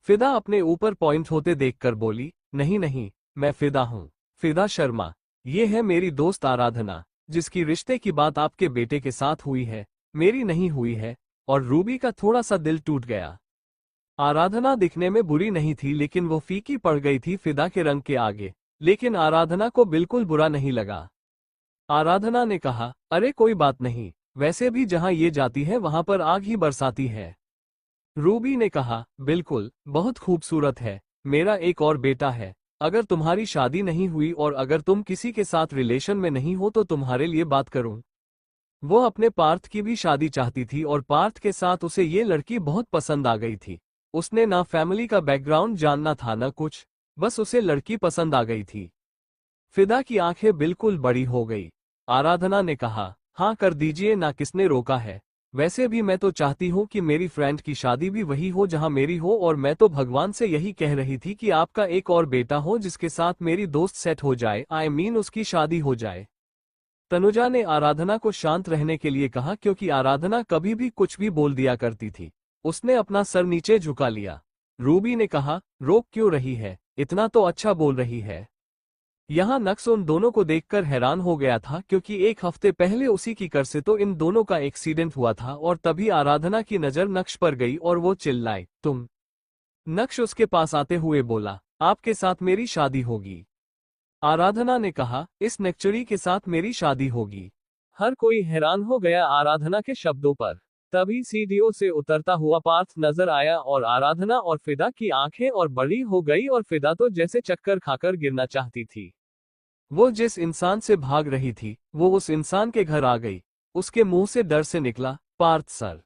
फिदा अपने ऊपर पॉइंट होते देखकर बोली, नहीं नहीं, मैं फिदा हूँ, फिदा शर्मा। ये है मेरी दोस्त आराधना, जिसकी रिश्ते की बात आपके बेटे के साथ हुई है, मेरी नहीं हुई है। और रूबी का थोड़ा सा दिल टूट गया। आराधना दिखने में बुरी नहीं थी, लेकिन वो फीकी पड़ गई थी फिदा के रंग के आगे। लेकिन आराधना को बिल्कुल बुरा नहीं लगा। आराधना ने कहा, अरे कोई बात नहीं, वैसे भी जहां ये जाती है वहां पर आग ही बरसाती है। रूबी ने कहा, बिल्कुल, बहुत खूबसूरत है, मेरा एक और बेटा है। अगर तुम्हारी शादी नहीं हुई और अगर तुम किसी के साथ रिलेशन में नहीं हो तो तुम्हारे लिए बात करूं। वो अपने पार्थ की भी शादी चाहती थी और पार्थ के साथ उसे ये लड़की बहुत पसंद आ गई थी। उसने ना फैमिली का बैकग्राउंड जानना था ना कुछ, बस उसे लड़की पसंद आ गई थी। फिदा की आंखें बिल्कुल बड़ी हो गई। आराधना ने कहा, हाँ कर दीजिए ना, किसने रोका है? वैसे भी मैं तो चाहती हूँ कि मेरी फ्रेंड की शादी भी वही हो जहाँ मेरी हो, और मैं तो भगवान से यही कह रही थी कि आपका एक और बेटा हो जिसके साथ मेरी दोस्त सेट हो जाए, आई मीन उसकी शादी हो जाए। तनुजा ने आराधना को शांत रहने के लिए कहा, क्योंकि आराधना कभी भी कुछ भी बोल दिया करती थी। उसने अपना सर नीचे झुका लिया। रूबी ने कहा, रोक क्यों रही है, इतना तो अच्छा बोल रही है। यहाँ नक्श उन दोनों को देखकर हैरान हो गया था क्योंकि एक हफ्ते पहले उसी की कर से तो इन दोनों का एक्सीडेंट हुआ था और तभी आराधना की नजर नक्श पर गई और वो चिल्लाए, तुम। नक्श उसके पास आते हुए बोला, आपके साथ मेरी शादी होगी। आराधना ने कहा, इस नेक्चरी के साथ मेरी शादी होगी। हर कोई हैरान हो गया आराधना के शब्दों पर। तभी सीढ़ियों से उतरता हुआ पार्थ नजर आया और आराधना और फिदा की आंखें और बड़ी हो गई और फिदा तो जैसे चक्कर खाकर गिरना चाहती थी। वो जिस इंसान से भाग रही थी वो उस इंसान के घर आ गई। उसके मुंह से डर से निकला, पार्थ सर।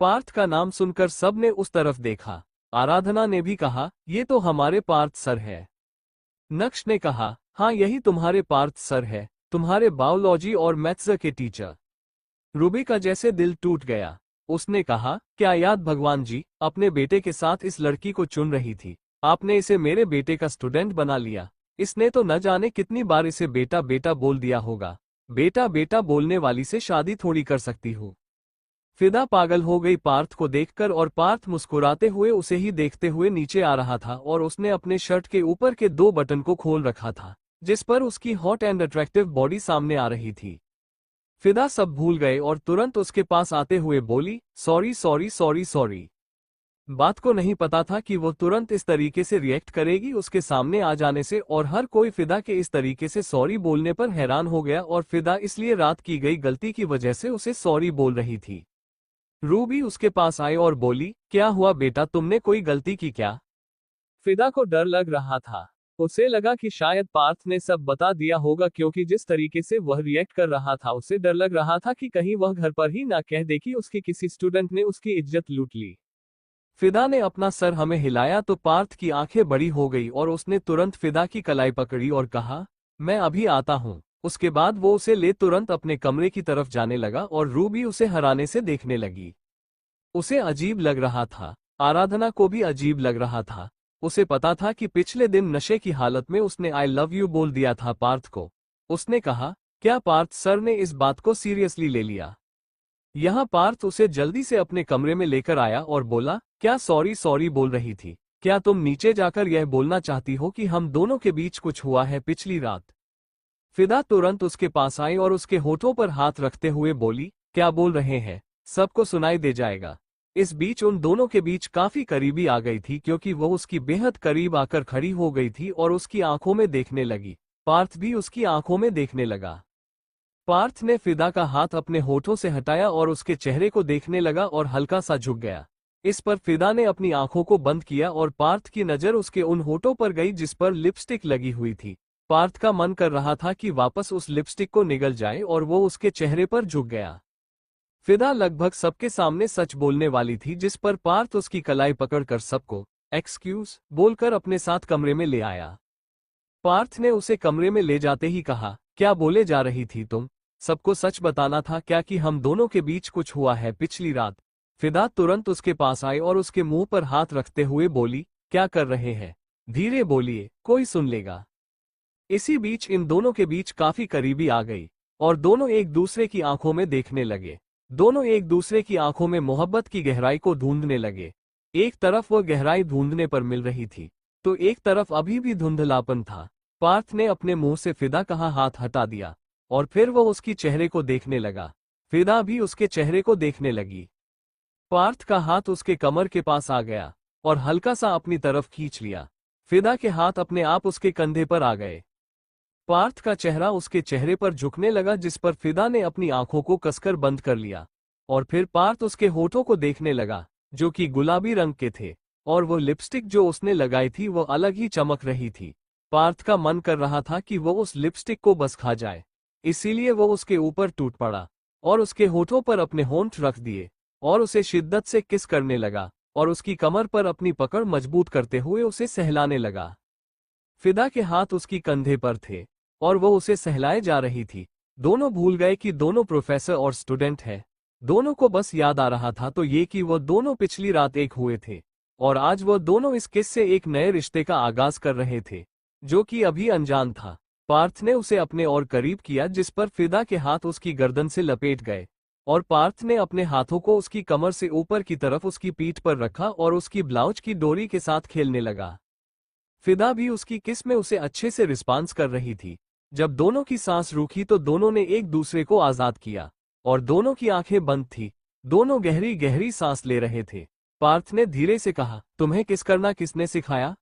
पार्थ का नाम सुनकर सब ने उस तरफ देखा। आराधना ने भी कहा, ये तो हमारे पार्थ सर है। नक्श ने कहा, हाँ यही तुम्हारे पार्थ सर है, तुम्हारे बायोलॉजी और मैथ्स के टीचर। रूबी का जैसे दिल टूट गया। उसने कहा, क्या याद भगवान जी, अपने बेटे के साथ इस लड़की को चुन रही थी, आपने इसे मेरे बेटे का स्टूडेंट बना लिया। इसने तो न जाने कितनी बार इसे बेटा बेटा बोल दिया होगा। बेटा बेटा बोलने वाली से शादी थोड़ी कर सकती हूँ। फिदा पागल हो गई पार्थ को देखकर और पार्थ मुस्कुराते हुए उसे ही देखते हुए नीचे आ रहा था और उसने अपने शर्ट के ऊपर के 2 बटन को खोल रखा था जिस पर उसकी हॉट एंड अट्रैक्टिव बॉडी सामने आ रही थी। फिदा सब भूल गए और तुरंत उसके पास आते हुए बोली, सॉरी सॉरी सॉरी सॉरी। बात को नहीं पता था कि वो तुरंत इस तरीके से रिएक्ट करेगी उसके सामने आ जाने से और हर कोई फिदा के इस तरीके से सॉरी बोलने पर हैरान हो गया और फिदा इसलिए रात की गई गलती की वजह से उसे सॉरी बोल रही थी। रूबी उसके पास आई और बोली, क्या हुआ बेटा, तुमने कोई गलती की क्या? फिदा को डर लग रहा था। उसे लगा कि शायद पार्थ ने सब बता दिया होगा क्योंकि जिस तरीके से वह रिएक्ट कर रहा था उसे डर लग रहा था कि कहीं वह घर पर ही ना कह दे कि उसके किसी स्टूडेंट ने उसकी इज्जत लूट ली। फिदा ने अपना सर हमें हिलाया तो पार्थ की आंखें बड़ी हो गई और उसने तुरंत फिदा की कलाई पकड़ी और कहा, मैं अभी आता हूँ। उसके बाद वो उसे ले तुरंत अपने कमरे की तरफ जाने लगा और रूबी उसे हराने से देखने लगी। उसे अजीब लग रहा था, आराधना को भी अजीब लग रहा था। उसे पता था कि पिछले दिन नशे की हालत में उसने आई लव यू बोल दिया था पार्थ को। उसने कहा, क्या पार्थ सर ने इस बात को सीरियसली ले लिया? यहाँ पार्थ उसे जल्दी से अपने कमरे में लेकर आया और बोला, क्या सॉरी सॉरी बोल रही थी? क्या तुम नीचे जाकर यह बोलना चाहती हो कि हम दोनों के बीच कुछ हुआ है पिछली रात? फिदा तुरंत उसके पास आई और उसके होठों पर हाथ रखते हुए बोली, क्या बोल रहे हैं? सबको सुनाई दे जाएगा। इस बीच उन दोनों के बीच काफी करीबी आ गई थी क्योंकि वह उसकी बेहद करीब आकर खड़ी हो गई थी और उसकी आंखों में देखने लगी। पार्थ भी उसकी आंखों में देखने लगा। पार्थ ने फिदा का हाथ अपने होठों से हटाया और उसके चेहरे को देखने लगा और हल्का सा झुक गया। इस पर फिदा ने अपनी आंखों को बंद किया और पार्थ की नजर उसके उन होठों पर गई जिस पर लिपस्टिक लगी हुई थी। पार्थ का मन कर रहा था कि वापस उस लिपस्टिक को निगल जाए और वो उसके चेहरे पर झुक गया। फिदा लगभग सबके सामने सच बोलने वाली थी जिस पर पार्थ उसकी कलाई पकड़कर सबको एक्सक्यूज बोलकर अपने साथ कमरे में ले आया। पार्थ ने उसे कमरे में ले जाते ही कहा, क्या बोले जा रही थी तुम? सबको सच बताना था क्या कि हम दोनों के बीच कुछ हुआ है पिछली रात? फिदा तुरंत उसके पास आई और उसके मुंह पर हाथ रखते हुए बोली, क्या कर रहे हैं? धीरे बोलिए, कोई सुन लेगा। इसी बीच इन दोनों के बीच काफी करीबी आ गई और दोनों एक दूसरे की आंखों में देखने लगे। दोनों एक दूसरे की आंखों में मोहब्बत की गहराई को ढूंढने लगे। एक तरफ वह गहराई ढूंढने पर मिल रही थी तो एक तरफ अभी भी धुंधलापन था। पार्थ ने अपने मुंह से फिदा का हाथ हटा दिया और फिर वह उसकी चेहरे को देखने लगा। फिदा भी उसके चेहरे को देखने लगी। पार्थ का हाथ उसके कमर के पास आ गया और हल्का सा अपनी तरफ खींच लिया। फिदा के हाथ अपने आप उसके कंधे पर आ गए। पार्थ का चेहरा उसके चेहरे पर झुकने लगा जिस पर फिदा ने अपनी आंखों को कसकर बंद कर लिया और फिर पार्थ उसके होठों को देखने लगा जो कि गुलाबी रंग के थे और वो लिपस्टिक जो उसने लगाई थी वो अलग ही चमक रही थी। पार्थ का मन कर रहा था कि वो उस लिपस्टिक को बस खा जाए, इसीलिए वो उसके ऊपर टूट पड़ा और उसके होठों पर अपने होंठ रख दिए और उसे शिद्दत से किस करने लगा और उसकी कमर पर अपनी पकड़ मजबूत करते हुए उसे सहलाने लगा। फिदा के हाथ उसकी कंधे पर थे और वो उसे सहलाए जा रही थी। दोनों भूल गए कि दोनों प्रोफेसर और स्टूडेंट हैं। दोनों को बस याद आ रहा था तो ये कि वो दोनों पिछली रात एक हुए थे और आज वो दोनों इस किस से एक नए रिश्ते का आगाज कर रहे थे जो कि अभी अनजान था। पार्थ ने उसे अपने और करीब किया जिस पर फिदा के हाथ उसकी गर्दन से लपेट गए और पार्थ ने अपने हाथों को उसकी कमर से ऊपर की तरफ उसकी पीठ पर रखा और उसकी ब्लाउज की डोरी के साथ खेलने लगा। फिदा भी उसकी किस में उसे अच्छे से रिस्पांस कर रही थी। जब दोनों की सांस रुकी तो दोनों ने एक दूसरे को आजाद किया और दोनों की आंखें बंद थी। दोनों गहरी गहरी सांस ले रहे थे। पार्थ ने धीरे से कहा, तुम्हें किस करना किसने सिखाया?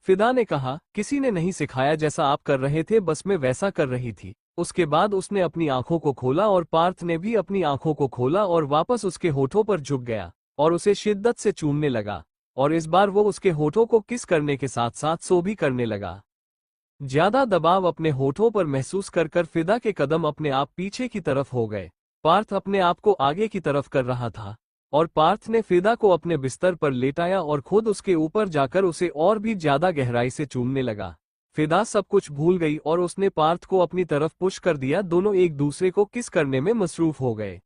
फिदा ने कहा, किसी ने नहीं सिखाया, जैसा आप कर रहे थे बस मैं वैसा कर रही थी। उसके बाद उसने अपनी आंखों को खोला और पार्थ ने भी अपनी आंखों को खोला और वापस उसके होठों पर झुक गया और उसे शिद्दत से चूमने लगा। और इस बार वो उसके होठों को किस करने के साथ साथ सो भी करने लगा। ज्यादा दबाव अपने होठों पर महसूस कर कर फिदा के कदम अपने आप पीछे की तरफ हो गए। पार्थ अपने आप को आगे की तरफ कर रहा था और पार्थ ने फिदा को अपने बिस्तर पर लेटाया और खुद उसके ऊपर जाकर उसे और भी ज्यादा गहराई से चूमने लगा। फिदा सब कुछ भूल गई और उसने पार्थ को अपनी तरफ पुश कर दिया। दोनों एक दूसरे को किस करने में मसरूफ हो गए।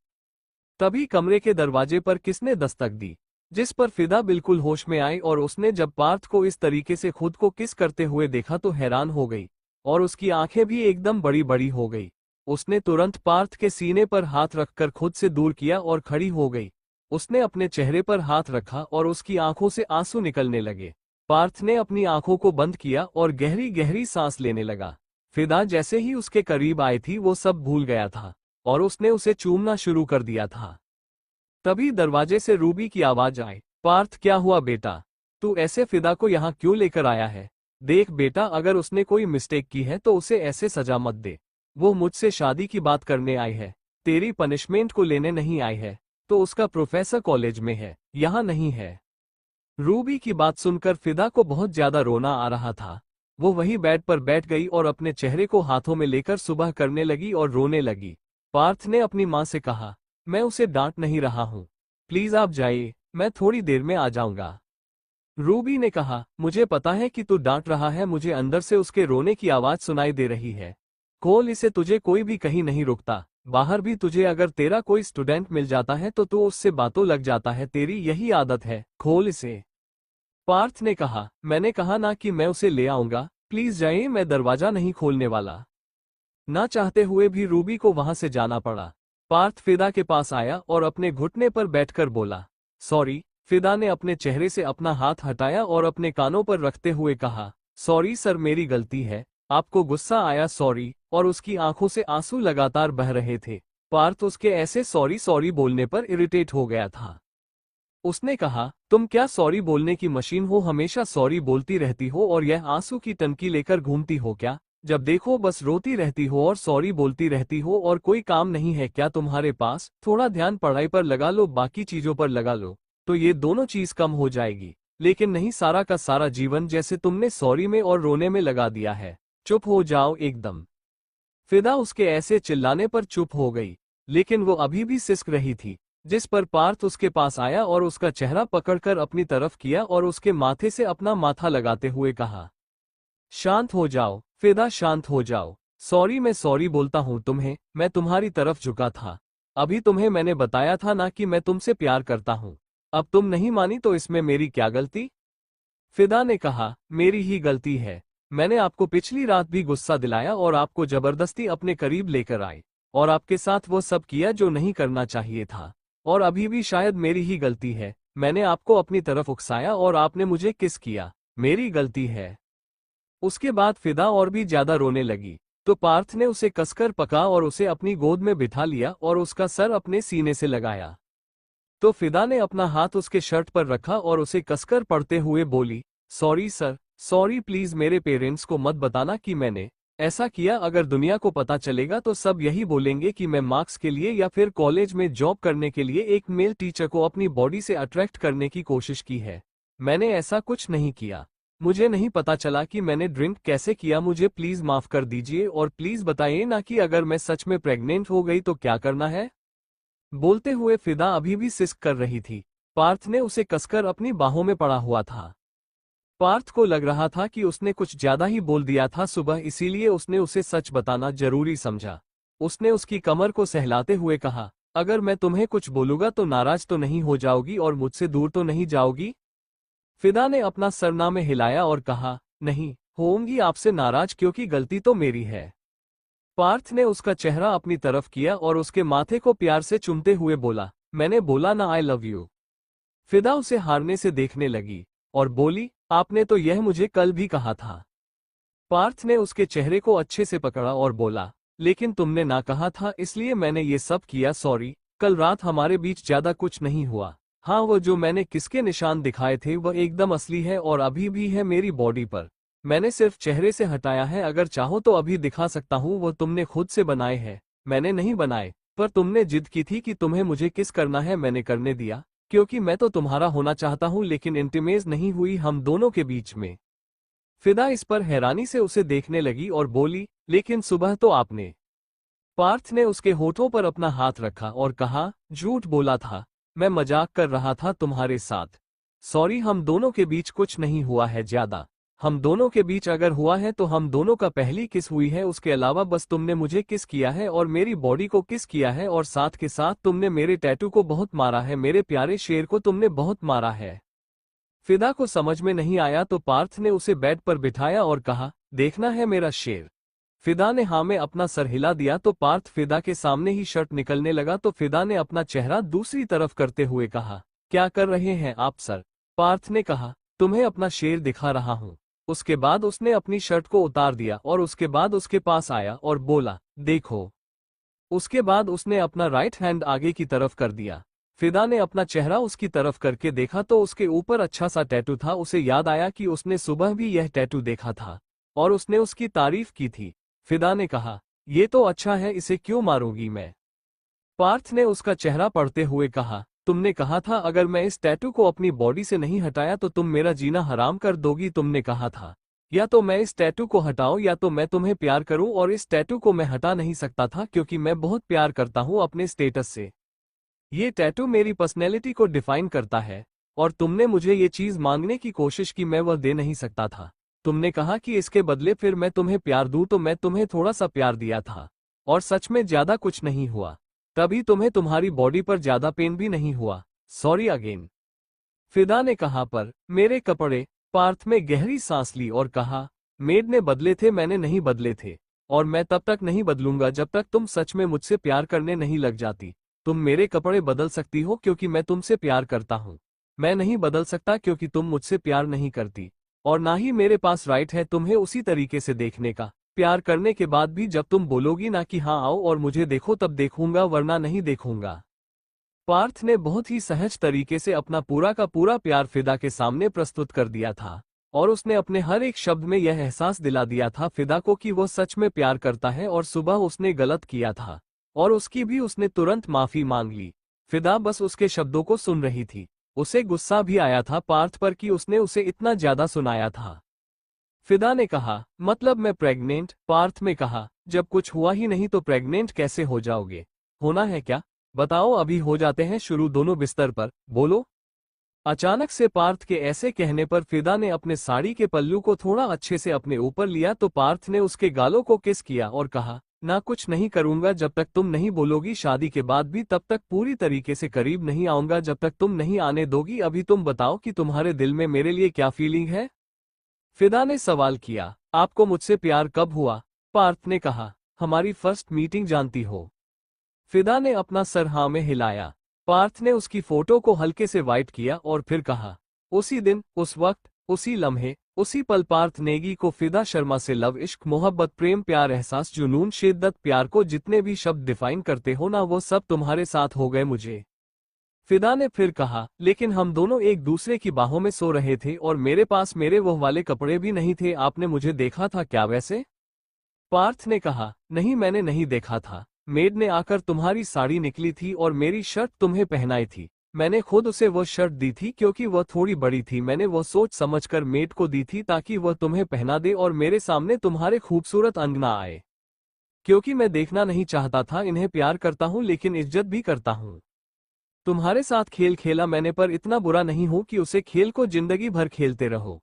तभी कमरे के दरवाजे पर किसने दस्तक दी, जिस पर फिदा बिल्कुल होश में आई और उसने जब पार्थ को इस तरीके से खुद को किस करते हुए देखा तो हैरान हो गई और उसकी आंखें भी एकदम बड़ी बड़ी हो गई। उसने तुरंत पार्थ के सीने पर हाथ रखकर खुद से दूर किया और खड़ी हो गई। उसने अपने चेहरे पर हाथ रखा और उसकी आंखों से आंसू निकलने लगे। पार्थ ने अपनी आंखों को बंद किया और गहरी गहरी सांस लेने लगा। फिदा जैसे ही उसके करीब आई थी वो सब भूल गया था और उसने उसे चूमना शुरू कर दिया था। तभी दरवाजे से रूबी की आवाज आई, पार्थ क्या हुआ बेटा, तू ऐसे फिदा को यहाँ क्यों लेकर आया है? देख बेटा, अगर उसने कोई मिस्टेक की है तो उसे ऐसे सजा मत दे। वो मुझसे शादी की बात करने आई है, तेरी पनिशमेंट को लेने नहीं आई है। तो उसका प्रोफेसर कॉलेज में है, यहाँ नहीं है। रूबी की बात सुनकर फिदा को बहुत ज्यादा रोना आ रहा था। वो वही बेड पर बैठ गई और अपने चेहरे को हाथों में लेकर सुबह करने लगी और रोने लगी। पार्थ ने अपनी माँ से कहा, मैं उसे डांट नहीं रहा हूँ, प्लीज आप जाइए, मैं थोड़ी देर में आ जाऊंगा। रूबी ने कहा, मुझे पता है कि तू डांट रहा है, मुझे अंदर से उसके रोने की आवाज सुनाई दे रही है। खोल इसे, तुझे कोई भी कहीं नहीं रुकता। बाहर भी तुझे अगर तेरा कोई स्टूडेंट मिल जाता है तो तू उससे बातों लग जाता है, तेरी यही आदत है, खोल इसे। पार्थ ने कहा, मैंने कहा ना कि मैं उसे ले आऊंगा, प्लीज जाइए, मैं दरवाजा नहीं खोलने वाला। ना चाहते हुए भी रूबी को वहां से जाना पड़ा। पार्थ फिदा के पास आया और अपने घुटने पर बैठकर बोला, सॉरी। फिदा ने अपने चेहरे से अपना हाथ हटाया और अपने कानों पर रखते हुए कहा, सॉरी सर, मेरी गलती है, आपको गुस्सा आया, सॉरी। और उसकी आंखों से आंसू लगातार बह रहे थे। पार्थ उसके ऐसे सॉरी सॉरी बोलने पर इरिटेट हो गया था। उसने कहा, तुम क्या सॉरी बोलने की मशीन हो? हमेशा सॉरी बोलती रहती हो और यह आंसू की टंकी लेकर घूमती हो क्या? जब देखो बस रोती रहती हो और सॉरी बोलती रहती हो और कोई काम नहीं है क्या तुम्हारे पास? थोड़ा ध्यान पढ़ाई पर लगा लो, बाकी चीजों पर लगा लो, तो ये दोनों चीज कम हो जाएगी। लेकिन नहीं, सारा का सारा जीवन जैसे तुमने सॉरी में और रोने में लगा दिया है। चुप हो जाओ एकदम। फिदा उसके ऐसे चिल्लाने पर चुप हो गई, लेकिन वो अभी भी सिसक रही थी। जिस पर पार्थ उसके पास आया और उसका चेहरा पकड़कर अपनी तरफ किया और उसके माथे से अपना माथा लगाते हुए कहा, शांत हो जाओ फिदा, शांत हो जाओ। सॉरी, मैं सॉरी बोलता हूँ तुम्हें, मैं तुम्हारी तरफ झुका था। अभी तुम्हें मैंने बताया था ना कि मैं तुमसे प्यार करता हूँ। अब तुम नहीं मानी तो इसमें मेरी क्या गलती? फिदा ने कहा, मेरी ही गलती है। मैंने आपको पिछली रात भी गुस्सा दिलाया और आपको जबरदस्ती अपने करीब लेकर आई और आपके साथ वो सब किया जो नहीं करना चाहिए था। और अभी भी शायद मेरी ही गलती है। मैंने आपको अपनी तरफ उकसाया और आपने मुझे किस किया, मेरी गलती है। उसके बाद फिदा और भी ज्यादा रोने लगी, तो पार्थ ने उसे कसकर पकड़ा और उसे अपनी गोद में बिठा लिया और उसका सर अपने सीने से लगाया। तो फिदा ने अपना हाथ उसके शर्ट पर रखा और उसे कसकर पड़ते हुए बोली, सॉरी सर, सॉरी, प्लीज मेरे पेरेंट्स को मत बताना कि मैंने ऐसा किया। अगर दुनिया को पता चलेगा तो सब यही बोलेंगे कि मैं मार्क्स के लिए या फिर कॉलेज में जॉब करने के लिए एक मेल टीचर को अपनी बॉडी से अट्रैक्ट करने की कोशिश की है। मैंने ऐसा कुछ नहीं किया। मुझे नहीं पता चला कि मैंने ड्रिंक कैसे किया। मुझे प्लीज माफ कर दीजिए और प्लीज बताइए ना कि अगर मैं सच में प्रेग्नेंट हो गई तो क्या करना है। बोलते हुए फिदा अभी भी सिसक कर रही थी। पार्थ ने उसे कसकर अपनी बाहों में पड़ा हुआ था। पार्थ को लग रहा था कि उसने कुछ ज्यादा ही बोल दिया था सुबह, इसीलिए उसने उसे सच बताना जरूरी समझा। उसने उसकी कमर को सहलाते हुए कहा, अगर मैं तुम्हें कुछ बोलूंगा तो नाराज तो नहीं हो जाओगी और मुझसे दूर तो नहीं जाओगी? फिदा ने अपना सरनामे हिलाया और कहा, नहीं होंगी आपसे नाराज, क्योंकि गलती तो मेरी है। पार्थ ने उसका चेहरा अपनी तरफ किया और उसके माथे को प्यार से चूमते हुए बोला, मैंने बोला ना आई लव यू। फिदा उसे हारने से देखने लगी और बोली, आपने तो यह मुझे कल भी कहा था। पार्थ ने उसके चेहरे को अच्छे से पकड़ा और बोला, लेकिन तुमने ना कहा था इसलिए मैंने ये सब किया। सॉरी, कल रात हमारे बीच ज्यादा कुछ नहीं हुआ। हाँ, वो जो मैंने किसके निशान दिखाए थे वह एकदम असली है और अभी भी है मेरी बॉडी पर। मैंने सिर्फ चेहरे से हटाया है, अगर चाहो तो अभी दिखा सकता हूँ। वो तुमने खुद से बनाए हैं, मैंने नहीं बनाए। पर तुमने जिद की थी कि तुम्हें मुझे किस करना है, मैंने करने दिया, क्योंकि मैं तो तुम्हारा होना चाहता हूँ, लेकिन इंटिमेज नहीं हुई हम दोनों के बीच में। फिदा इस पर हैरानी से उसे देखने लगी और बोली, लेकिन सुबह तो आपने। पार्थ ने उसके होठों पर अपना हाथ रखा और कहा, झूठ बोला था, मैं मजाक कर रहा था तुम्हारे साथ। सॉरी, हम दोनों के बीच कुछ नहीं हुआ है ज्यादा। हम दोनों के बीच अगर हुआ है तो हम दोनों का पहली किस हुई है, उसके अलावा बस तुमने मुझे किस किया है और मेरी बॉडी को किस किया है, और साथ के साथ तुमने मेरे टैटू को बहुत मारा है, मेरे प्यारे शेर को तुमने बहुत मारा है। फिदा को समझ में नहीं आया तो पार्थ ने उसे बेड पर बिठाया और कहा, देखना है मेरा शेर। फिदा ने हाँ में अपना सर हिला दिया तो पार्थ फिदा के सामने ही शर्ट निकलने लगा तो फिदा ने अपना चेहरा दूसरी तरफ करते हुए कहा, क्या कर रहे हैं आप सर? पार्थ ने कहा, तुम्हें अपना शेर दिखा रहा हूँ। उसके बाद उसने अपनी शर्ट को उतार दिया और उसके बाद उसके पास आया और बोला, देखो। उसके बाद उसने अपना राइट हैंड आगे की तरफ कर दिया। फिदा ने अपना चेहरा उसकी तरफ करके देखा तो उसके ऊपर अच्छा सा टैटू था। उसे याद आया कि उसने सुबह भी यह टैटू देखा था और उसने उसकी तारीफ की थी। फिदा ने कहा, ये तो अच्छा है, इसे क्यों मारूंगी मैं? पार्थ ने उसका चेहरा पढ़ते हुए कहा, तुमने कहा था अगर मैं इस टैटू को अपनी बॉडी से नहीं हटाया तो तुम मेरा जीना हराम कर दोगी। तुमने कहा था या तो मैं इस टैटू को हटाऊं या तो मैं तुम्हें प्यार करूं, और इस टैटू को मैं हटा नहीं सकता था क्योंकि मैं बहुत प्यार करता हूं अपने स्टेटस से। ये टैटू मेरी पर्सनैलिटी को डिफाइन करता है और तुमने मुझे ये चीज मांगने की कोशिश की, मैं वह दे नहीं सकता था। तुमने कहा कि इसके बदले फिर मैं तुम्हें प्यार दूं तो मैं तुम्हें थोड़ा सा प्यार दिया था और सच में ज्यादा कुछ नहीं हुआ। तभी तुम्हें तुम्हारी बॉडी पर ज्यादा पेन भी नहीं हुआ। Sorry again. फिदा ने कहा, पर मेरे कपड़े? पार्थ में गहरी सांस ली और कहा, मेड ने बदले थे, मैंने नहीं बदले थे, और मैं तब तक नहीं बदलूंगा जब तक तुम सच में मुझसे प्यार करने नहीं लग जाती। तुम मेरे कपड़े बदल सकती हो क्योंकि मैं तुमसे प्यार करता हूँ, मैं नहीं बदल सकता क्योंकि तुम मुझसे प्यार नहीं करती, और ना ही मेरे पास राइट है तुम्हें उसी तरीके से देखने का। प्यार करने के बाद भी जब तुम बोलोगी ना कि हाँ आओ और मुझे देखो तब देखूंगा, वरना नहीं देखूंगा। पार्थ ने बहुत ही सहज तरीके से अपना पूरा का पूरा प्यार फिदा के सामने प्रस्तुत कर दिया था और उसने अपने हर एक शब्द में यह एहसास दिला दिया था फिदा को कि वो सच में प्यार करता है और सुबह उसने गलत किया था और उसकी भी उसने तुरंत माफी मांग ली। फिदा बस उसके शब्दों को सुन रही थी। उसे गुस्सा भी आया था पार्थ पर कि उसने उसे इतना ज्यादा सुनाया था। फिदा ने कहा, मतलब मैं प्रेग्नेंट? पार्थ में कहा, जब कुछ हुआ ही नहीं तो प्रेग्नेंट कैसे हो जाओगे? होना है क्या? बताओ, अभी हो जाते हैं शुरू, दोनों बिस्तर पर, बोलो। अचानक से पार्थ के ऐसे कहने पर फिदा ने अपने साड़ी के पल्लू को थोड़ा अच्छे से अपने ऊपर लिया तो पार्थ ने उसके गालों को किस किया और कहा, ना कुछ नहीं करूंगा जब तक तुम नहीं बोलोगी, शादी के बाद भी तब तक पूरी तरीके से करीब नहीं आऊंगा जब तक तुम नहीं आने दोगी। अभी तुम बताओ कि तुम्हारे दिल में मेरे लिए क्या फीलिंग है? फिदा ने सवाल किया, आपको मुझसे प्यार कब हुआ? पार्थ ने कहा, हमारी फर्स्ट मीटिंग, जानती हो। फिदा ने अपना सर हाँ में हिलाया। पार्थ ने उसकी फोटो को हल्के से वाइट किया और फिर कहा, उसी दिन, उस वक्त, उसी लम्हे, उसी पल। पार्थ नेगी को फिदा शर्मा से लव, इश्क, मोहब्बत, प्रेम, प्यार, एहसास, जुनून, शिद्दत, प्यार को जितने भी शब्द डिफाइन करते हो ना, वो सब तुम्हारे साथ हो गए मुझे। फिदा ने फिर कहा, लेकिन हम दोनों एक दूसरे की बाहों में सो रहे थे और मेरे पास मेरे वो वाले कपड़े भी नहीं थे, आपने मुझे देखा था क्या वैसे? पार्थ ने कहा, नहीं मैंने नहीं देखा था, मेड ने आकर तुम्हारी साड़ी निकली थी और मेरी शर्ट तुम्हें पहनाई थी। मैंने खुद उसे वो शर्ट दी थी क्योंकि वह थोड़ी बड़ी थी, मैंने वो सोच समझकर मेड को दी थी ताकि वह तुम्हें पहना दे और मेरे सामने तुम्हारे खूबसूरत अंग ना आए, क्योंकि मैं देखना नहीं चाहता था। इन्हें प्यार करता हूँ लेकिन इज्जत भी करता हूँ। तुम्हारे साथ खेल खेला मैंने, पर इतना बुरा नहीं हूं कि उसे खेल को जिंदगी भर खेलते रहो।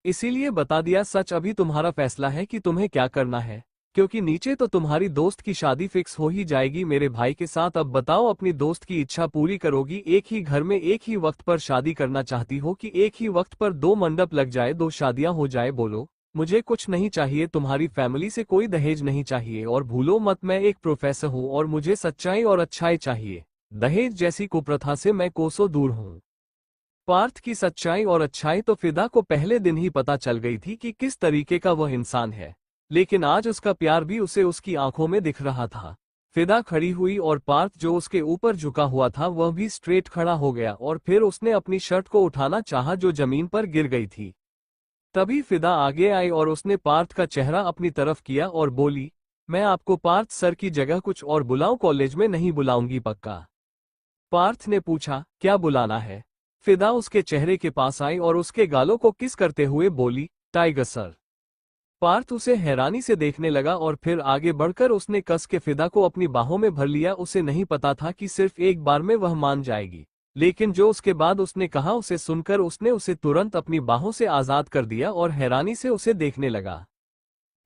इसीलिए बता दिया सच, अभी तुम्हारा फैसला है कि तुम्हें क्या करना है, क्योंकि नीचे तो तुम्हारी दोस्त की शादी फिक्स हो ही जाएगी मेरे भाई के साथ। अब बताओ, अपनी दोस्त की इच्छा पूरी करोगी? एक ही घर में एक ही वक्त पर शादी करना चाहती हो कि एक ही वक्त पर दो मंडप लग जाए, दो शादियां हो जाए? बोलो। मुझे कुछ नहीं चाहिए, तुम्हारी फैमिली से कोई दहेज नहीं चाहिए, और भूलो मत मैं एक प्रोफेसर हूँ और मुझे सच्चाई और अच्छाई चाहिए। दहेज जैसी कुप्रथा से मैं कोसों दूर हूँ। पार्थ की सच्चाई और अच्छाई तो फिदा को पहले दिन ही पता चल गई थी कि किस तरीके का वह इंसान है, लेकिन आज उसका प्यार भी उसे उसकी आंखों में दिख रहा था। फिदा खड़ी हुई और पार्थ जो उसके ऊपर झुका हुआ था वह भी स्ट्रेट खड़ा हो गया और फिर उसने अपनी शर्ट को उठाना चाहा जो जमीन पर गिर गई थी। तभी फिदा आगे आई और उसने पार्थ का चेहरा अपनी तरफ किया और बोली, मैं आपको पार्थ सर की जगह कुछ और बुलाऊं, कॉलेज में नहीं बुलाऊंगी पक्का। पार्थ ने पूछा, क्या बुलाना है? फिदा उसके चेहरे के पास आई और उसके गालों को किस करते हुए बोली, टाइगर सर। पार्थ उसे हैरानी से देखने लगा और फिर आगे बढ़कर उसने कस के फिदा को अपनी बाहों में भर लिया। उसे नहीं पता था कि सिर्फ एक बार में वह मान जाएगी, लेकिन जो उसके बाद उसने कहा उसे सुनकर उसने उसे तुरंत अपनी बाहों से आजाद कर दिया और हैरानी से उसे देखने लगा।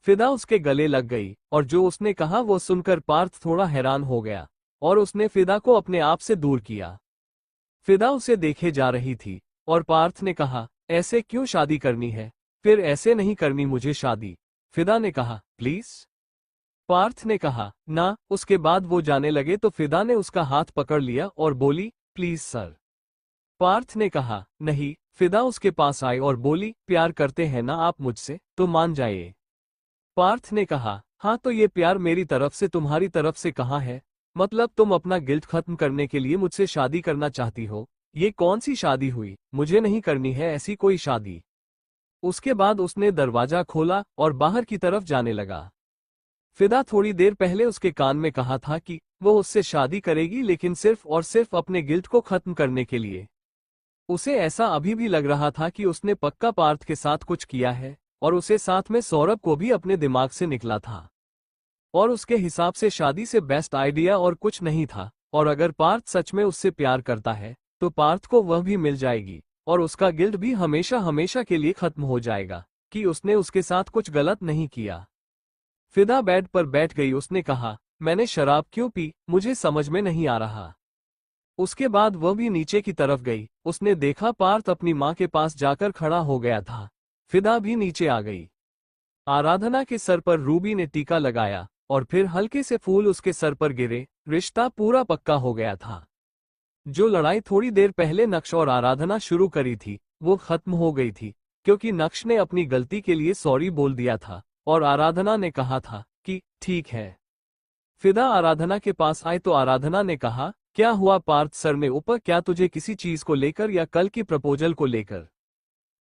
फिदा उसके गले लग गई और जो उसने कहा वो सुनकर पार्थ थोड़ा हैरान हो गया और उसने फिदा को अपने आप से दूर किया। फिदा उसे देखे जा रही थी और पार्थ ने कहा, ऐसे क्यों शादी करनी है? फिर ऐसे नहीं करनी मुझे शादी। फिदा ने कहा, प्लीज। पार्थ ने कहा, ना। उसके बाद वो जाने लगे तो फिदा ने उसका हाथ पकड़ लिया और बोली, प्लीज सर। पार्थ ने कहा, नहीं। फिदा उसके पास आई और बोली, प्यार करते हैं ना आप मुझसे, तो मान जाइए। पार्थ ने कहा, हाँ तो ये प्यार मेरी तरफ से तुम्हारी तरफ से कहाँ है? मतलब तुम अपना गिल्ट खत्म करने के लिए मुझसे शादी करना चाहती हो? ये कौन सी शादी हुई? मुझे नहीं करनी है ऐसी कोई शादी। उसके बाद उसने दरवाजा खोला और बाहर की तरफ जाने लगा। फिदा थोड़ी देर पहले उसके कान में कहा था कि वो उससे शादी करेगी, लेकिन सिर्फ और सिर्फ अपने गिल्ट को खत्म करने के लिए। उसे ऐसा अभी भी लग रहा था कि उसने पक्का पार्थ के साथ कुछ किया है और उसे साथ में सौरभ को भी अपने दिमाग से निकला था और उसके हिसाब से शादी से बेस्ट आइडिया और कुछ नहीं था। और अगर पार्थ सच में उससे प्यार करता है तो पार्थ को वह भी मिल जाएगी और उसका गिल्ट भी हमेशा हमेशा के लिए खत्म हो जाएगा कि उसने उसके साथ कुछ गलत नहीं किया। फिदा बेड पर बैठ गई। उसने कहा, मैंने शराब क्यों पी, मुझे समझ में नहीं आ रहा। उसके बाद वह भी नीचे की तरफ गई। उसने देखा पार्थ अपनी माँ के पास जाकर खड़ा हो गया था। फिदा भी नीचे आ गई। आराधना के सर पर रूबी ने टीका लगाया और फिर हल्के से फूल उसके सर पर गिरे। रिश्ता पूरा पक्का हो गया था। जो लड़ाई थोड़ी देर पहले नक्श और आराधना शुरू करी थी वो खत्म हो गई थी, क्योंकि नक्श ने अपनी गलती के लिए सॉरी बोल दिया था और आराधना ने कहा था कि ठीक है। फिदा आराधना के पास आए तो आराधना ने कहा, क्या हुआ पार्थ सर ने ऊपर, क्या तुझे किसी चीज को लेकर या कल की प्रपोजल को लेकर?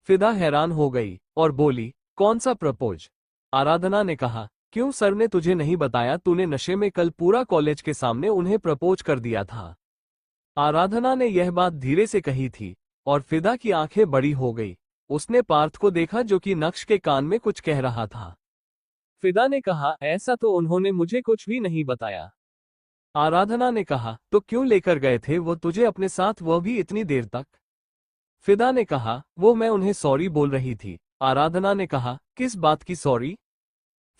फिदा हैरान हो गई और बोली, कौन सा प्रपोज? आराधना ने कहा, क्यों सर ने तुझे नहीं बताया? तूने नशे में कल पूरा कॉलेज के सामने उन्हें प्रपोज कर दिया था। आराधना ने यह बात धीरे से कही थी और फिदा की आंखें बड़ी हो गई। उसने पार्थ को देखा जो कि नक्श के कान में कुछ कह रहा था। फिदा ने कहा, ऐसा तो उन्होंने मुझे कुछ भी नहीं बताया। आराधना ने कहा, तो क्यों लेकर गए थे वो तुझे अपने साथ, वह भी इतनी देर तक? फिदा ने कहा, वो मैं उन्हें सॉरी बोल रही थी। आराधना ने कहा, किस बात की सॉरी?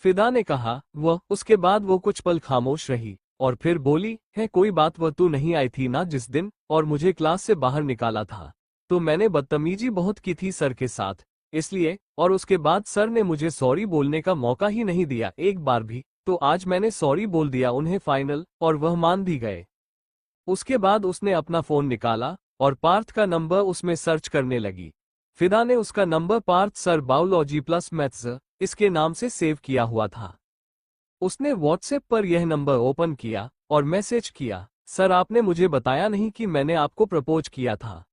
फिदा ने कहा, वह। उसके बाद वो कुछ पल खामोश रही और फिर बोली, है कोई बात, वह तू नहीं आई थी ना जिस दिन और मुझे क्लास से बाहर निकाला था, तो मैंने बदतमीजी बहुत की थी सर के साथ, इसलिए। और उसके बाद सर ने मुझे सॉरी बोलने का मौका ही नहीं दिया एक बार भी, तो आज मैंने सॉरी बोल दिया उन्हें फाइनल, और वह मान भी गए। उसके बाद उसने अपना फोन निकाला और पार्थ का नंबर उसमें सर्च करने लगी। फिदा ने उसका number Parth sir biology plus maths इसके नाम से सेव किया हुआ था। उसने व्हाट्सएप पर यह नंबर ओपन किया और मैसेज किया, सर आपने मुझे बताया नहीं कि मैंने आपको प्रपोज किया था।